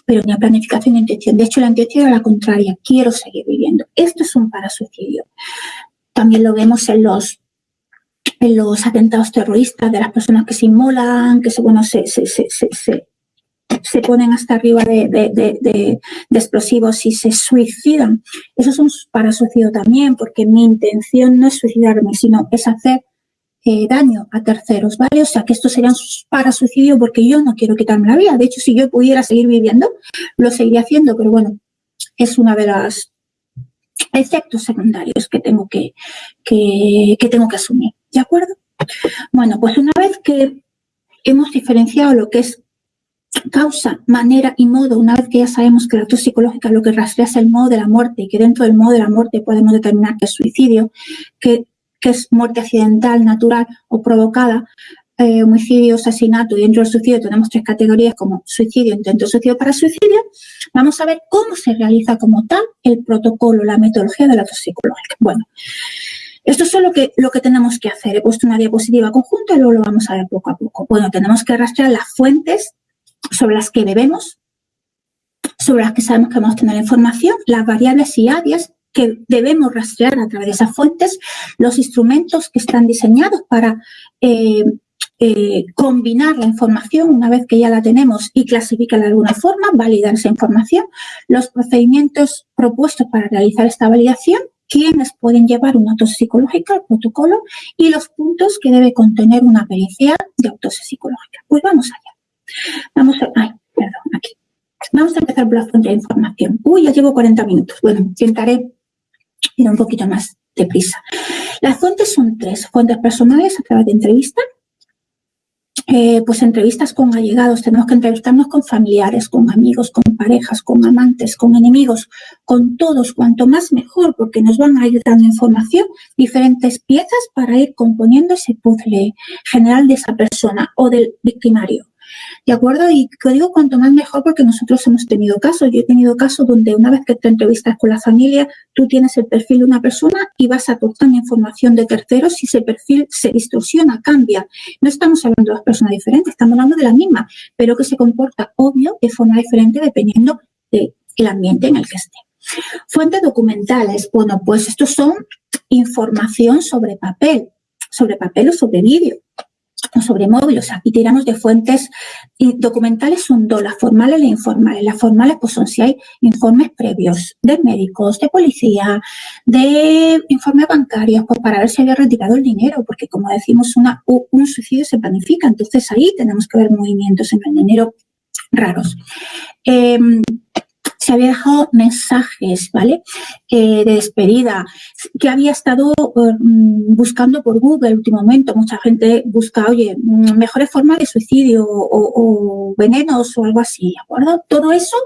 pero ni planificación ni intención. De hecho, la intención era la contraria, quiero seguir viviendo. Esto es un parasuicidio. También lo vemos en los atentados terroristas de las personas que se inmolan, que se ponen hasta arriba de explosivos y se suicidan. Eso es un parasuicidio también, porque mi intención no es suicidarme, sino es hacer daño a terceros, ¿vale? O sea, que esto sería un parasuicidio porque yo no quiero quitarme la vida. De hecho, si yo pudiera seguir viviendo, lo seguiría haciendo, pero bueno, es una de las efectos secundarios que tengo que asumir, ¿de acuerdo? Bueno, pues una vez que hemos diferenciado lo que es causa, manera y modo, una vez que ya sabemos que la toxicológica lo que rastrea es el modo de la muerte y que dentro del modo de la muerte podemos determinar que es suicidio, que es muerte accidental, natural o provocada, homicidio, asesinato, y dentro del suicidio tenemos 3 categorías como suicidio, intento de suicidio, para suicidio. Vamos a ver cómo se realiza como tal el protocolo, la metodología de la toxicológica. Bueno, esto es lo que tenemos que hacer. He puesto una diapositiva conjunta y luego lo vamos a ver poco a poco. Bueno, tenemos que rastrear las fuentes sobre las que debemos, sobre las que sabemos que vamos a tener información, las variables y áreas que debemos rastrear a través de esas fuentes, los instrumentos que están diseñados para combinar la información una vez que ya la tenemos y clasificarla de alguna forma, validar esa información, los procedimientos propuestos para realizar esta validación, quiénes pueden llevar una autopsia psicológica, el protocolo, y los puntos que debe contener una pericia de autopsia psicológica. Pues vamos allá. Vamos a empezar por la fuente de información. Ya llevo 40 minutos. Bueno, intentaré ir un poquito más deprisa. Las fuentes son 3. Fuentes personales a través de entrevistas. Pues entrevistas con allegados. Tenemos que entrevistarnos con familiares, con amigos, con parejas, con amantes, con enemigos, con todos. Cuanto más mejor, porque nos van a ir dando información, diferentes piezas para ir componiendo ese puzzle general de esa persona o del victimario. ¿De acuerdo? Y que digo cuanto más mejor porque nosotros hemos tenido casos. Yo he tenido casos donde una vez que te entrevistas con la familia, tú tienes el perfil de una persona y vas aportando información de terceros y ese perfil se distorsiona, cambia. No estamos hablando de 2 personas diferentes, estamos hablando de la misma, pero que se comporta, obvio, de forma diferente dependiendo del ambiente en el que esté. Fuentes documentales. Bueno, pues estos son información sobre papel o sobre vídeo, o sobre móvil. O sea, aquí tiramos de fuentes documentales, son 2, las formales y las informales. Las formales pues son si hay informes previos de médicos, de policía, de informes bancarios, pues para ver si había retirado el dinero, porque como decimos, un suicidio se planifica, entonces ahí tenemos que ver movimientos en el dinero raros. Se había dejado mensajes, ¿vale? De despedida, que había estado buscando por Google el último momento. Mucha gente busca, oye, mejores formas de suicidio o venenos o algo así, ¿de acuerdo? Todo eso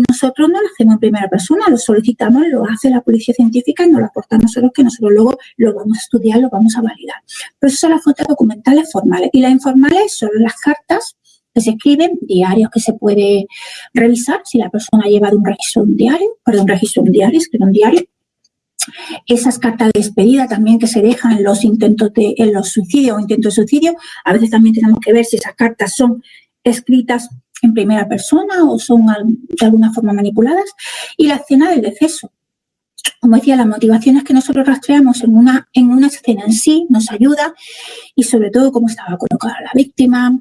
nosotros no lo hacemos en primera persona, lo solicitamos, lo hace la policía científica y nos lo aporta a nosotros, que nosotros luego lo vamos a estudiar, lo vamos a validar. Pero esas son las fuentes documentales formales. Y las informales son las cartas que se escriben, diarios que se puede revisar si la persona ha llevado un registro de un diario, escribe un diario. Esas cartas de despedida también que se dejan en los suicidios o intentos de suicidio. A veces también tenemos que ver si esas cartas son escritas en primera persona o son de alguna forma manipuladas. Y la escena del deceso. Como decía, las motivaciones que nosotros rastreamos en una escena en sí nos ayuda, y sobre todo cómo estaba colocada la víctima.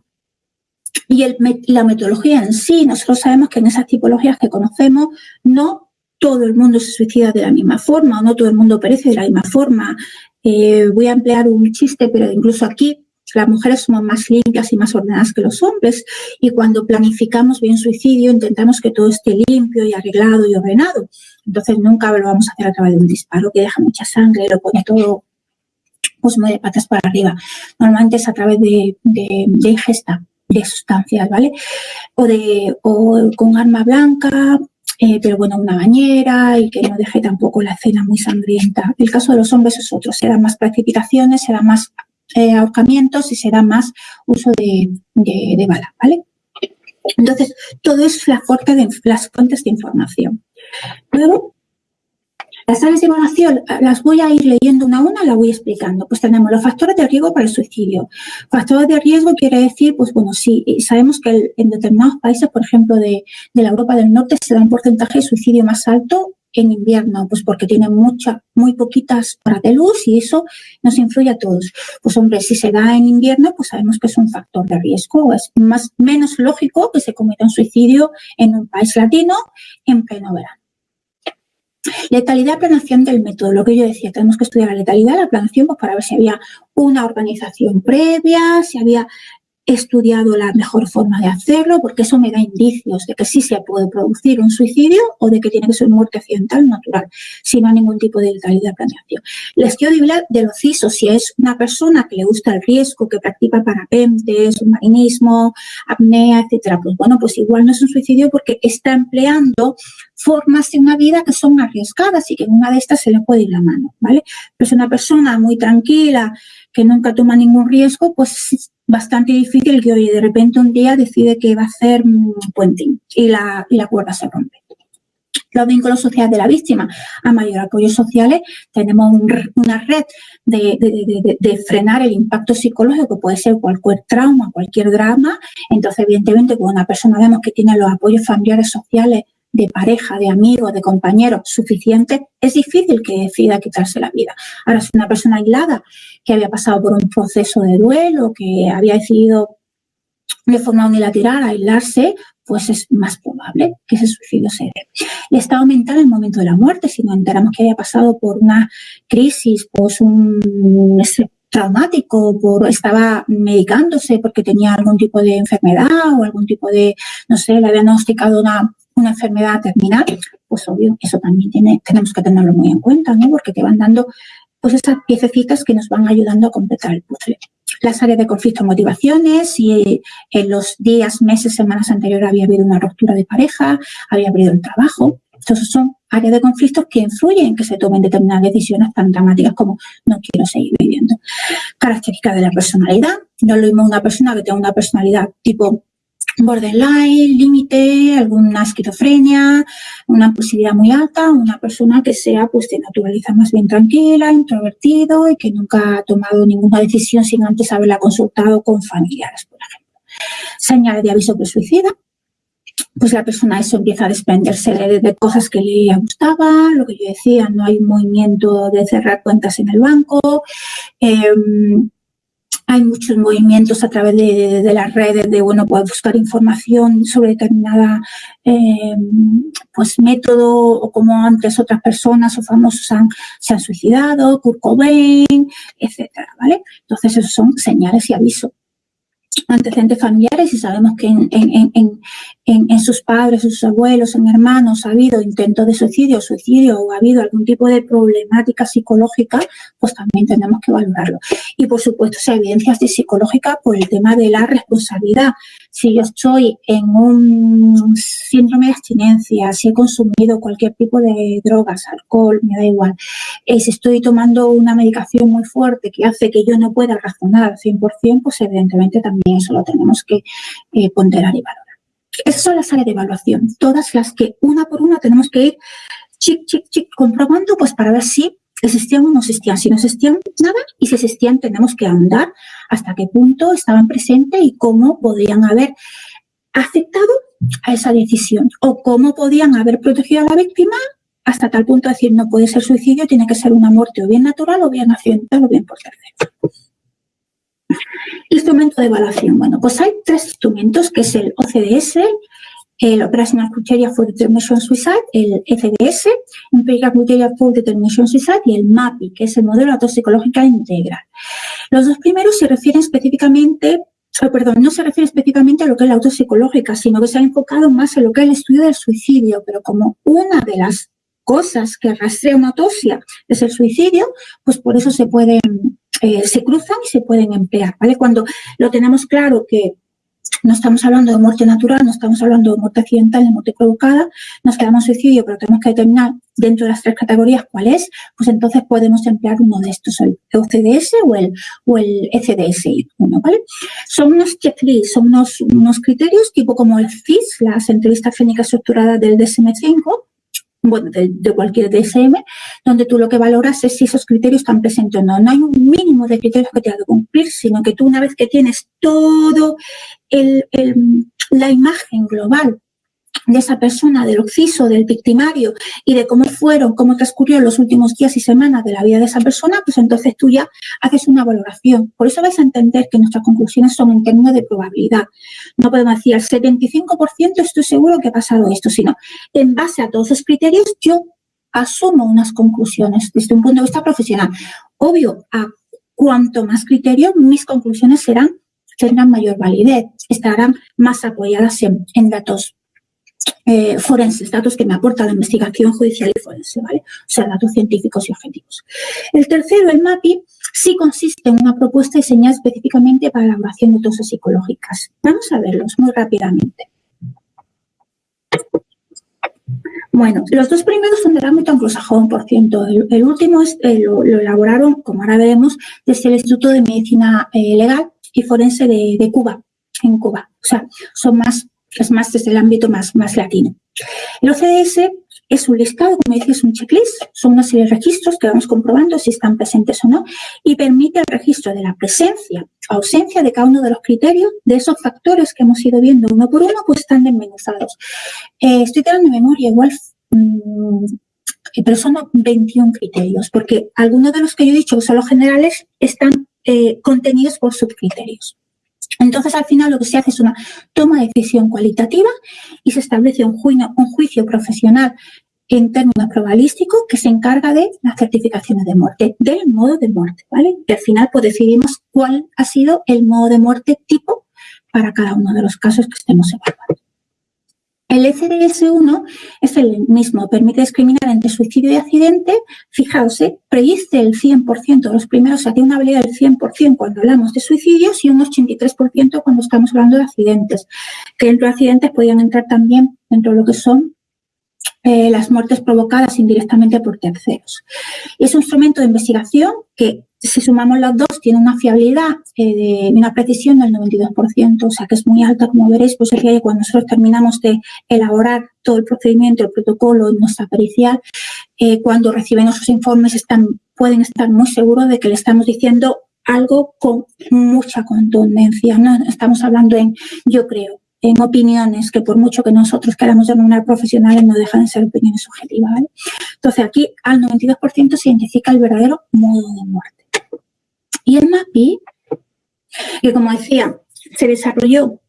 Y la metodología en sí, nosotros sabemos que en esas tipologías que conocemos, no todo el mundo se suicida de la misma forma, o no todo el mundo perece de la misma forma. Voy a emplear un chiste, pero incluso aquí las mujeres somos más limpias y más ordenadas que los hombres, y cuando planificamos bien suicidio intentamos que todo esté limpio y arreglado y ordenado. Entonces nunca lo vamos a hacer a través de un disparo que deja mucha sangre, lo pone todo pues muy de patas para arriba. Normalmente es a través de ingesta de sustancias, ¿vale? O con arma blanca, pero bueno, una bañera, y que no deje tampoco la escena muy sangrienta. El caso de los hombres es otro, se dan más precipitaciones, se dan más ahorcamientos y se da más uso de bala, ¿vale? Entonces, todo es las fuentes de información. Luego, las áreas de evaluación las voy a ir leyendo una a una, las voy explicando. Pues tenemos los factores de riesgo para el suicidio. Factores de riesgo quiere decir, pues bueno, sí, sabemos que en determinados países, por ejemplo, de la Europa del Norte, se da un porcentaje de suicidio más alto en invierno, pues porque tienen muy poquitas horas de luz y eso nos influye a todos. Pues hombre, si se da en invierno, pues sabemos que es un factor de riesgo. Es menos lógico que se cometa un suicidio en un país latino en pleno verano. Letalidad, planeación del método. Lo que yo decía, tenemos que estudiar la letalidad, la planeación, pues para ver si había una organización previa, si había estudiado la mejor forma de hacerlo, porque eso me da indicios de que sí se puede producir un suicidio o de que tiene que ser muerte accidental natural, si no hay ningún tipo de letalidad planeación. El estudio de los CISO, si es una persona que le gusta el riesgo, que practica parapente, submarinismo, apnea, etcétera, pues bueno, pues igual no es un suicidio porque está empleando formas de una vida que son arriesgadas y que en una de estas se le puede ir la mano, ¿vale? Pero es una persona muy tranquila, que nunca toma ningún riesgo, pues es bastante difícil que, oye, de repente un día decide que va a hacer puenting y la cuerda se rompe. Los vínculos sociales de la víctima. A mayor apoyo sociales tenemos una red de frenar el impacto psicológico, que puede ser cualquier trauma, cualquier drama. Entonces, evidentemente, cuando una persona vemos que tiene los apoyos familiares sociales, de pareja, de amigos, de compañeros suficientes, es difícil que decida quitarse la vida. Ahora, si una persona aislada que había pasado por un proceso de duelo, que había decidido de forma unilateral aislarse, pues es más probable que ese suicidio se dé. El estado mental en el momento de la muerte, si nos enteramos que había pasado por una crisis, pues un estrés traumático, estaba medicándose porque tenía algún tipo de enfermedad o algún tipo de, no sé, le habían diagnosticado una enfermedad terminal, pues obvio, eso también tenemos que tenerlo muy en cuenta, ¿no? Porque te van dando pues esas piececitas que nos van ayudando a completar el puzzle. Las áreas de conflicto, motivaciones, si en los días, meses, semanas anteriores había habido una ruptura de pareja, había habido el trabajo. Entonces son áreas de conflictos que influyen en que se tomen determinadas decisiones tan dramáticas como no quiero seguir viviendo. Características de la personalidad. No es lo mismo una persona que tenga una personalidad tipo borderline, límite, alguna esquizofrenia, una impulsividad muy alta, una persona que sea pues de naturaleza más bien tranquila, introvertido y que nunca ha tomado ninguna decisión sin antes haberla consultado con familiares, por ejemplo. Señales de aviso pre-suicida. Pues la persona eso empieza a desprenderse de cosas que le gustaban, lo que yo decía, no hay un movimiento de cerrar cuentas en el banco, hay muchos movimientos a través de las redes de, bueno, pues buscar información sobre determinada pues método o cómo antes otras personas o famosos se han suicidado, Kurt Cobain, etcétera, ¿vale? Entonces, esos son señales y avisos. Antecedentes familiares, y sabemos que en sus padres, sus abuelos, en hermanos ha habido intentos de suicidio o ha habido algún tipo de problemática psicológica, pues también tenemos que valorarlo. Y por supuesto, si hay evidencias psicológicas por el tema de la responsabilidad. Si yo estoy en un síndrome de abstinencia, si he consumido cualquier tipo de drogas, alcohol, me da igual, si estoy tomando una medicación muy fuerte que hace que yo no pueda razonar al 100%, pues evidentemente también eso lo tenemos que ponderar y valorar. Esas son las áreas de evaluación, todas las que una por una tenemos que ir comprobando pues para ver si existían o no existían. Si no existían, nada, y si existían tenemos que ahondar hasta qué punto estaban presentes y cómo podrían haber afectado a esa decisión o cómo podían haber protegido a la víctima hasta tal punto de decir no puede ser suicidio, tiene que ser una muerte o bien natural o bien accidental o bien por tercero. Instrumento de evaluación. Bueno, pues hay 3 instrumentos, que es el OCDS, el Operational Criteria for Determination Suicide, el FDS, Empirical Criteria for Determination Suicide, y el MAPI, que es el modelo de autopsicológica integral. Los dos primeros se refieren específicamente, no se refiere específicamente a lo que es la autopsicológica, sino que se ha enfocado más en lo que es el estudio del suicidio, pero como una de las cosas que rastrea una autopsia es el suicidio, pues por eso se cruzan y se pueden emplear, ¿vale? Cuando lo tenemos claro que No estamos hablando de muerte natural, no estamos hablando de muerte accidental, de muerte provocada, nos quedamos en suicidio, pero tenemos que determinar dentro de las 3 categorías cuál es, pues entonces podemos emplear uno de estos, el OCDS o el ECDS-1, ¿vale? Son unos checklists, son unos criterios tipo como el CIS, las entrevistas clínicas estructuradas del DSM-5, bueno, de cualquier DSM, donde tú lo que valoras es si esos criterios están presentes o no. No hay un mínimo de criterios que te ha de cumplir, sino que tú, una vez que tienes todo la imagen global de esa persona, del occiso, del victimario y de cómo transcurrió los últimos días y semanas de la vida de esa persona, pues entonces tú ya haces una valoración. Por eso vais a entender que nuestras conclusiones son en términos de probabilidad. No podemos decir al 75% estoy seguro que ha pasado esto, sino en base a todos esos criterios yo asumo unas conclusiones desde un punto de vista profesional. Obvio, a cuanto más criterios, mis conclusiones tendrán mayor validez, estarán más apoyadas en datos forenses, datos que me aporta la investigación judicial y forense, ¿vale? O sea, datos científicos y objetivos. El tercero, el MAPI, sí consiste en una propuesta diseñada específicamente para la elaboración de dosis psicológicas. Vamos a verlos muy rápidamente. Bueno, los 2 primeros son del ámbito anglosajón, por ciento. El último lo elaboraron, como ahora veremos, desde el Instituto de Medicina Legal y Forense de Cuba, en Cuba. O sea, es más desde el ámbito más latino. El OCDS es un listado, como decía, es un checklist, son una serie de registros que vamos comprobando si están presentes o no y permite el registro de la presencia o ausencia de cada uno de los criterios, de esos factores que hemos ido viendo uno por uno, pues están desmenuzados. Estoy tirando de memoria igual, pero son 21 criterios, porque algunos de los que yo he dicho que son los generales están contenidos por subcriterios. Entonces, al final, lo que se hace es una toma de decisión cualitativa y se establece un juicio profesional en términos probabilísticos que se encarga de las certificaciones de muerte, del modo de muerte, ¿vale? Y al final, pues decidimos cuál ha sido el modo de muerte tipo para cada uno de los casos que estemos evaluando. El ECDS-1 es el mismo, permite discriminar entre suicidio y accidente. Fijaos, predice el 100% de los primeros, o sea, tiene una habilidad del 100% cuando hablamos de suicidios y un 83% cuando estamos hablando de accidentes. Que dentro de accidentes podrían entrar también dentro de lo que son las muertes provocadas indirectamente por terceros. Y es un instrumento de investigación que, si sumamos los dos, tiene una fiabilidad de una precisión del 92%, o sea que es muy alta, como veréis, pues es que cuando nosotros terminamos de elaborar todo el procedimiento, el protocolo, nuestra pericial, cuando reciben esos informes pueden estar muy seguros de que le estamos diciendo algo con mucha contundencia. No estamos hablando yo creo, en opiniones que por mucho que nosotros queramos denominar profesionales no dejan de ser opiniones subjetivas, ¿vale? Entonces aquí al 92% se identifica el verdadero modo de muerte. Y el MAPI, que como decía, se desarrolló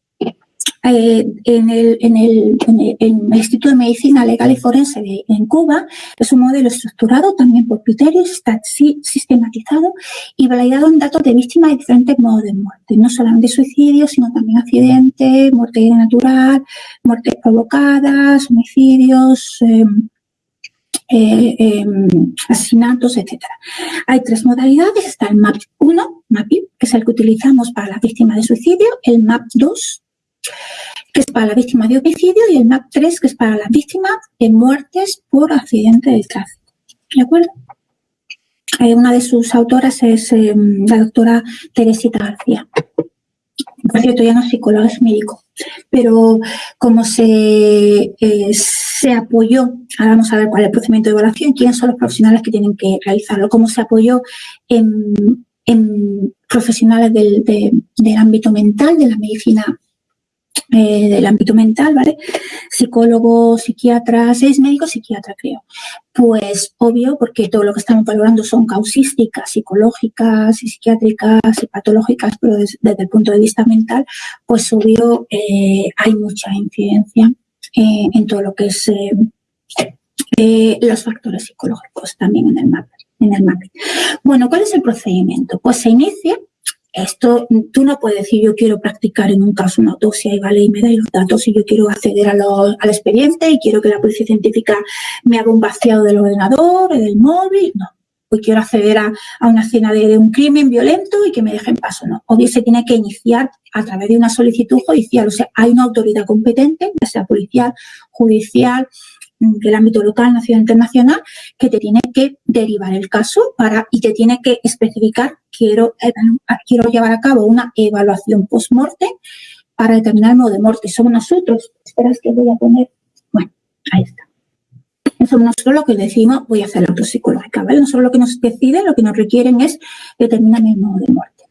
en el Instituto de Medicina Legal y Forense en Cuba, es un modelo estructurado también por criterios, está sistematizado y validado en datos de víctimas de diferentes modos de muerte, no solamente suicidios, sino también accidentes, muerte natural, muertes provocadas, homicidios, asesinatos, etcétera. Hay 3 modalidades, está el MAPI, que es el que utilizamos para las víctimas de suicidio, el MAP2, que es para la víctima de homicidio, y el MAP3, que es para las víctimas de muertes por accidente de tráfico. ¿De acuerdo? Una de sus autoras es la doctora Teresita García. Por cierto, ya no es psicóloga, es médico. Pero como se apoyó, ahora vamos a ver cuál es el procedimiento de evaluación, quiénes son los profesionales que tienen que realizarlo, cómo se apoyó en profesionales del ámbito mental, de la medicina del ámbito mental, ¿vale? Psicólogos, psiquiatras, es médico psiquiatra, creo. Pues obvio, porque todo lo que estamos valorando son causísticas, psicológicas y psiquiátricas y patológicas, pero desde el punto de vista mental, pues obvio hay mucha incidencia en todo lo que es los factores psicológicos también en el MAPI. Bueno, ¿cuál es el procedimiento? Pues se inicia. Esto, tú no puedes decir yo quiero practicar en un caso una autopsia y vale y me dais los datos y yo quiero acceder al expediente y quiero que la policía científica me haga un vaciado del ordenador, del móvil. No, pues quiero acceder a una escena de un crimen violento y que me dejen paso, no. O bien se tiene que iniciar a través de una solicitud judicial, o sea, hay una autoridad competente, ya sea policial, judicial, del ámbito local, nacional, internacional, que te tiene que derivar el caso y te tiene que especificar, quiero llevar a cabo una evaluación post-mortem para determinar el modo de muerte. Somos nosotros, esperas que voy a poner, bueno, ahí está. Somos nosotros lo que decimos, voy a hacer la autopsicológica, ¿vale? Nosotros lo que nos deciden, lo que nos requieren es determinar el modo de muerte.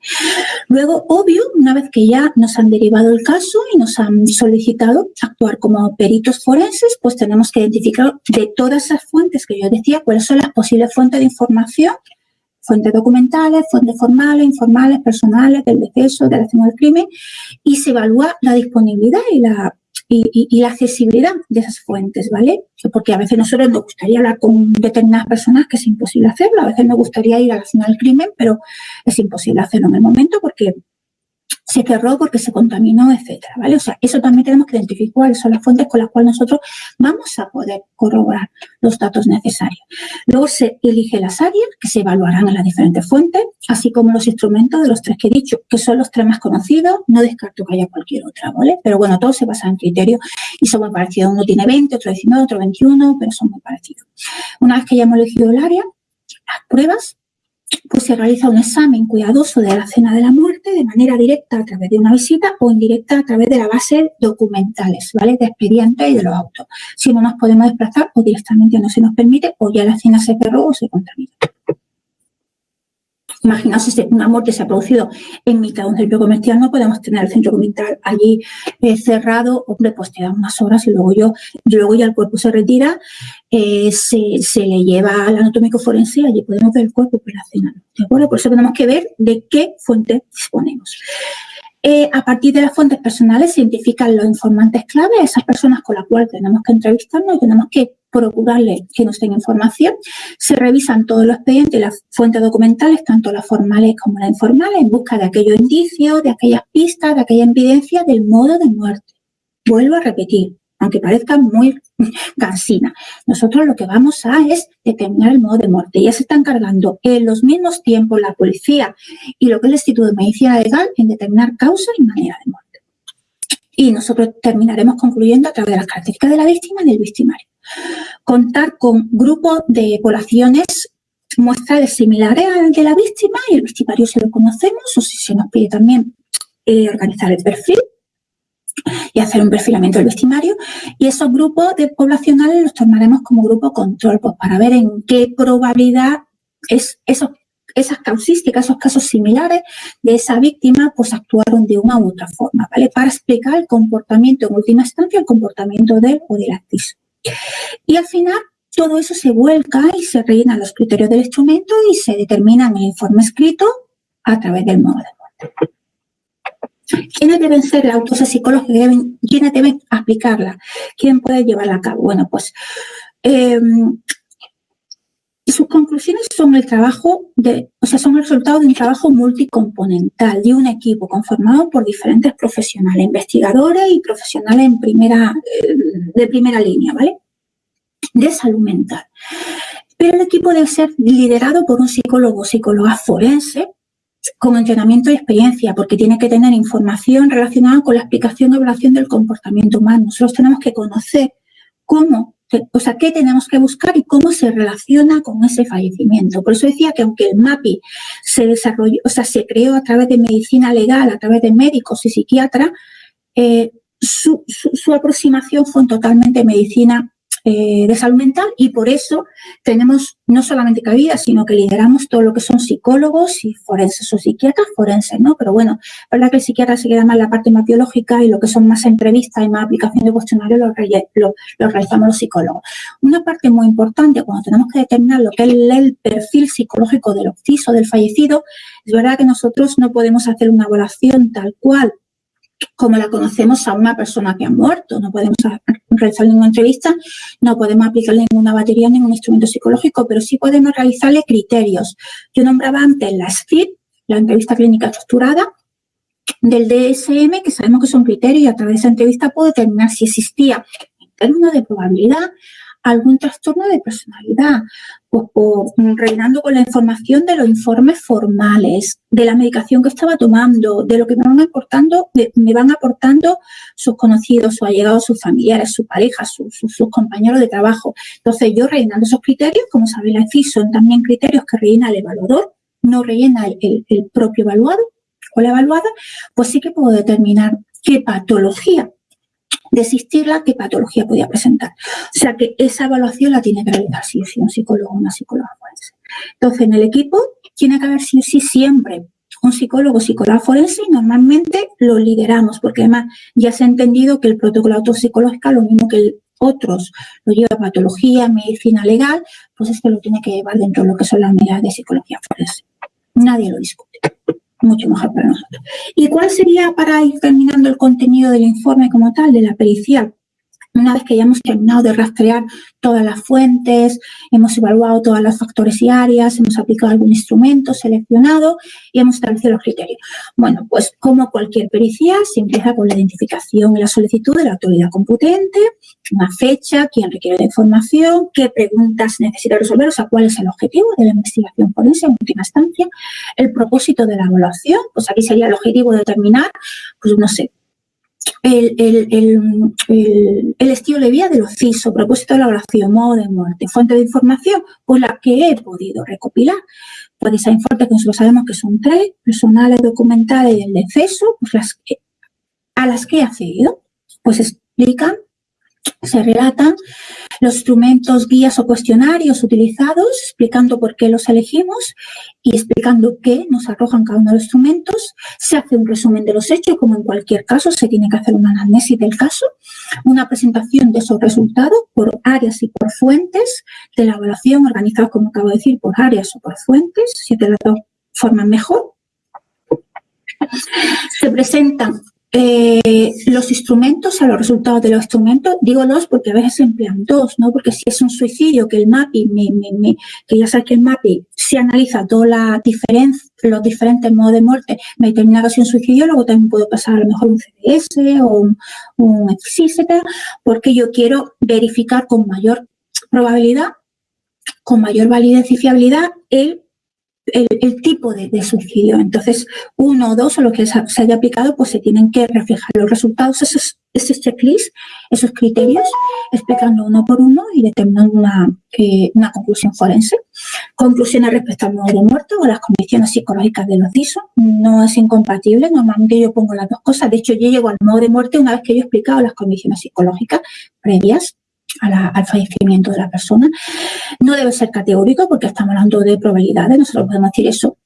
Luego, obvio, una vez que ya nos han derivado el caso y nos han solicitado actuar como peritos forenses, pues tenemos que identificar de todas esas fuentes que yo decía, cuáles son las posibles fuentes de información, fuentes documentales, fuentes formales, informales, personales, del deceso, de la escena del crimen, y se evalúa la disponibilidad y la accesibilidad de esas fuentes, ¿vale? Porque a veces nosotros nos gustaría hablar con determinadas personas que es imposible hacerlo, a veces nos gustaría ir a la escena del crimen, pero es imposible hacerlo en el momento porque se cerró, porque se contaminó, etcétera, ¿vale? O sea, eso también tenemos que identificar cuáles son las fuentes con las cuales nosotros vamos a poder corroborar los datos necesarios. Luego se elige las áreas que se evaluarán en las diferentes fuentes, así como los instrumentos de los tres que he dicho, que son los tres más conocidos. No descarto que haya cualquier otra, ¿vale? Pero bueno, todo se basa en criterios y son muy parecidos. Uno tiene 20, otro 19, otro 21, pero son muy parecidos. Una vez que ya hemos elegido el área, las pruebas, pues se realiza un examen cuidadoso de la escena de la muerte de manera directa a través de una visita o indirecta a través de la base documentales, ¿vale? De expedientes y de los autos. Si no nos podemos desplazar o directamente no se nos permite o ya la escena se cerró o se contaminó. Imaginaos si una muerte se ha producido en mitad de un centro comercial, no podemos tener el centro comercial allí cerrado. Hombre, pues te dan unas horas y luego ya el cuerpo se retira, se le lleva al anatómico forense y allí podemos ver el cuerpo, pero la escena no. ¿De acuerdo? Por eso tenemos que ver de qué fuente disponemos. A partir de las fuentes personales se identifican los informantes clave, esas personas con las cuales tenemos que entrevistarnos y tenemos que procurarles que nos den información. Se revisan todos los expedientes y las fuentes documentales, tanto las formales como las informales, en busca de aquellos indicios, de aquellas pistas, de aquella evidencia del modo de muerte. Vuelvo a repetir, aunque parezca muy cansina, nosotros lo que vamos a es determinar el modo de muerte. Ya se está encargando en los mismos tiempos la policía y lo que es el Instituto de Medicina Legal en determinar causa y manera de muerte. Y nosotros terminaremos concluyendo a través de las características de la víctima y del victimario. Contar con grupos de poblaciones muestrales similares al de la víctima y el victimario si lo conocemos, o si se nos pide también organizar el perfil y hacer un perfilamiento del victimario, y esos grupos de poblacionales los tomaremos como grupo control, pues para ver en qué probabilidad esas causísticas, esos casos similares de esa víctima, pues actuaron de una u otra forma, ¿vale? Para explicar el comportamiento, en última instancia, el comportamiento de él o del activo. Y al final todo eso se vuelca y se rellenan los criterios del instrumento y se determina en el informe escrito a través del modo de muerte. ¿Quiénes deben ser la autopsia psicológica? ¿Quiénes deben aplicarla? ¿Quién puede llevarla a cabo? Bueno, pues sus conclusiones son son el resultado de un trabajo multicomponental de un equipo conformado por diferentes profesionales, investigadores y profesionales de primera línea, ¿vale? De salud mental. Pero el equipo debe ser liderado por un psicólogo o psicóloga forense con entrenamiento y experiencia, porque tiene que tener información relacionada con la explicación y evaluación del comportamiento humano. Nosotros tenemos que conocer qué tenemos que buscar y cómo se relaciona con ese fallecimiento. Por eso decía que aunque el MAPI se desarrolló, se creó a través de medicina legal, a través de médicos y psiquiatras, su aproximación fue totalmente medicina de salud mental, y por eso tenemos no solamente cabida, sino que lideramos todo lo que son psicólogos y forenses o psiquiatras forenses, ¿no? Pero bueno, es verdad que el psiquiatra se queda más la parte más biológica y lo que son más entrevistas y más aplicación de cuestionarios lo realizamos los psicólogos. Una parte muy importante cuando tenemos que determinar lo que es el perfil psicológico del occiso, del fallecido, es verdad que nosotros no podemos hacer una evaluación tal cual como la conocemos a una persona que ha muerto. No podemos realizar ninguna entrevista, no podemos aplicarle ninguna batería, ningún instrumento psicológico, pero sí podemos realizarle criterios. Yo nombraba antes la SCID, la entrevista clínica estructurada, del DSM, que sabemos que son criterios, y a través de esa entrevista puedo determinar si existía, en términos de probabilidad, algún trastorno de personalidad, pues rellenando con la información de los informes formales, de la medicación que estaba tomando, de lo que me van aportando sus conocidos, sus allegados, sus familiares, sus parejas, sus compañeros de trabajo. Entonces, yo rellenando esos criterios, como sabéis, la EFI son también criterios que rellena el evaluador, no rellena el propio evaluado o la evaluada, pues sí que puedo determinar qué patología de existirla, qué patología podía presentar. O sea que esa evaluación la tiene que realizar sí o sí un psicólogo o una psicóloga forense. Entonces, en el equipo tiene que haber sí o sí siempre un psicólogo o psicóloga forense y normalmente lo lideramos, porque además ya se ha entendido que el protocolo autopsicológico, lo mismo que otros lo lleva patología, medicina legal, pues es que lo tiene que llevar dentro de lo que son las medidas de psicología forense. Nadie lo discute. Mucho mejor para nosotros. ¿Y cuál sería, para ir terminando, el contenido del informe como tal, de la pericial? Una vez que ya hemos terminado de rastrear todas las fuentes, hemos evaluado todos los factores y áreas, hemos aplicado algún instrumento seleccionado y hemos establecido los criterios. Bueno, pues como cualquier pericia, se empieza con la identificación y la solicitud de la autoridad competente, una fecha, quién requiere la información, qué preguntas necesita resolver, o sea, cuál es el objetivo de la investigación forense en última instancia, el propósito de la evaluación, pues aquí sería el objetivo de determinar, pues no sé, el estilo de vida de los CISO, propósito de la evaluación, modo de muerte, fuente de información, pues la que he podido recopilar. Pues esa información que nosotros sabemos que son 3, personales, documentales y el deceso, pues a las que he accedido, pues explican, se relatan los instrumentos, guías o cuestionarios utilizados, explicando por qué los elegimos y explicando qué nos arrojan cada uno de los instrumentos. Se hace un resumen de los hechos, como en cualquier caso, se tiene que hacer una anamnesis del caso, una presentación de esos resultados por áreas y por fuentes de la evaluación, organizados, como acabo de decir, por áreas o por fuentes, si de las dos formas mejor. Se presentan los instrumentos, a los resultados de los instrumentos, digo dos porque a veces se emplean dos, ¿no? Porque si es un suicidio, que el MAPI, que ya sabes que el MAPI se analiza toda los diferentes modos de muerte, me determina que es un suicidio, luego también puedo pasar a lo mejor un CDS o un XIS, porque yo quiero verificar con mayor probabilidad, con mayor validez y fiabilidad el tipo de suicidio. Entonces, 1 o 2 o lo que se haya aplicado, pues se tienen que reflejar los resultados, ese checklist, esos criterios, explicando uno por uno y determinando una conclusión forense. Conclusiones respecto al modo de muerte o las condiciones psicológicas de los CISO. No es incompatible, normalmente yo pongo las dos cosas. De hecho, yo llego al modo de muerte una vez que yo he explicado las condiciones psicológicas previas al fallecimiento de la persona. No debe ser categórico porque estamos hablando de probabilidades, nosotros podemos decir eso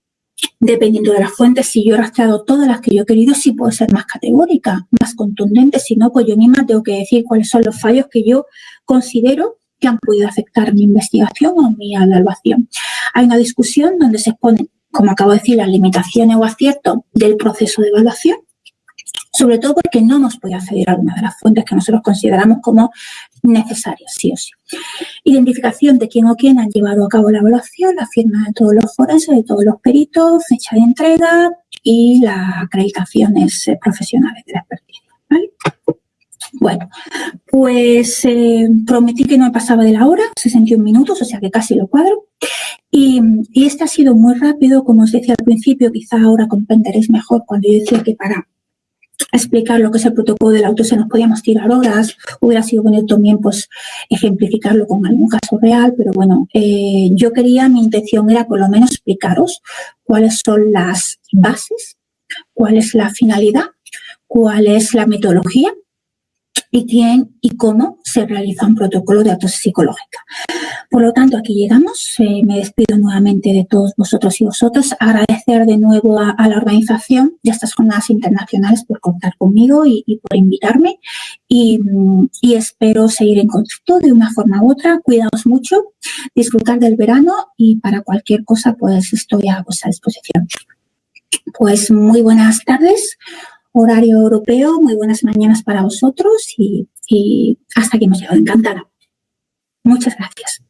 dependiendo de las fuentes. Si yo he rastreado todas las que yo he querido, sí puede ser más categórica, más contundente, si no, pues yo misma tengo que decir cuáles son los fallos que yo considero que han podido afectar mi investigación o mi evaluación. Hay una discusión donde se exponen, como acabo de decir, las limitaciones o aciertos del proceso de evaluación, sobre todo porque no hemos podido acceder a alguna de las fuentes que nosotros consideramos como necesarias, sí o sí. Identificación de quién o quién han llevado a cabo la evaluación, la firma de todos los forenses, de todos los peritos, fecha de entrega y las acreditaciones profesionales de la experticia, ¿vale? Bueno, pues prometí que no me pasaba de la hora, 61 minutos, o sea que casi lo cuadro. Y este ha sido muy rápido, como os decía al principio, quizá ahora comprenderéis mejor cuando yo decía que para explicar lo que es el protocolo del auto se nos podíamos tirar horas, hubiera sido bonito también pues ejemplificarlo con algún caso real, pero bueno, mi intención era por lo menos explicaros cuáles son las bases, cuál es la finalidad, cuál es la metodología y quién y cómo se realiza un protocolo de autopsia psicológica. Por lo tanto, aquí llegamos. Me despido nuevamente de todos vosotros y vosotras. Agradecer de nuevo a la organización de estas jornadas internacionales por contar conmigo y por invitarme. Y espero seguir en contacto de una forma u otra. Cuidaos mucho, disfrutar del verano y para cualquier cosa pues estoy a vuestra disposición. Pues muy buenas tardes, horario europeo, muy buenas mañanas para vosotros y hasta aquí hemos llegado. Encantada. Muchas gracias.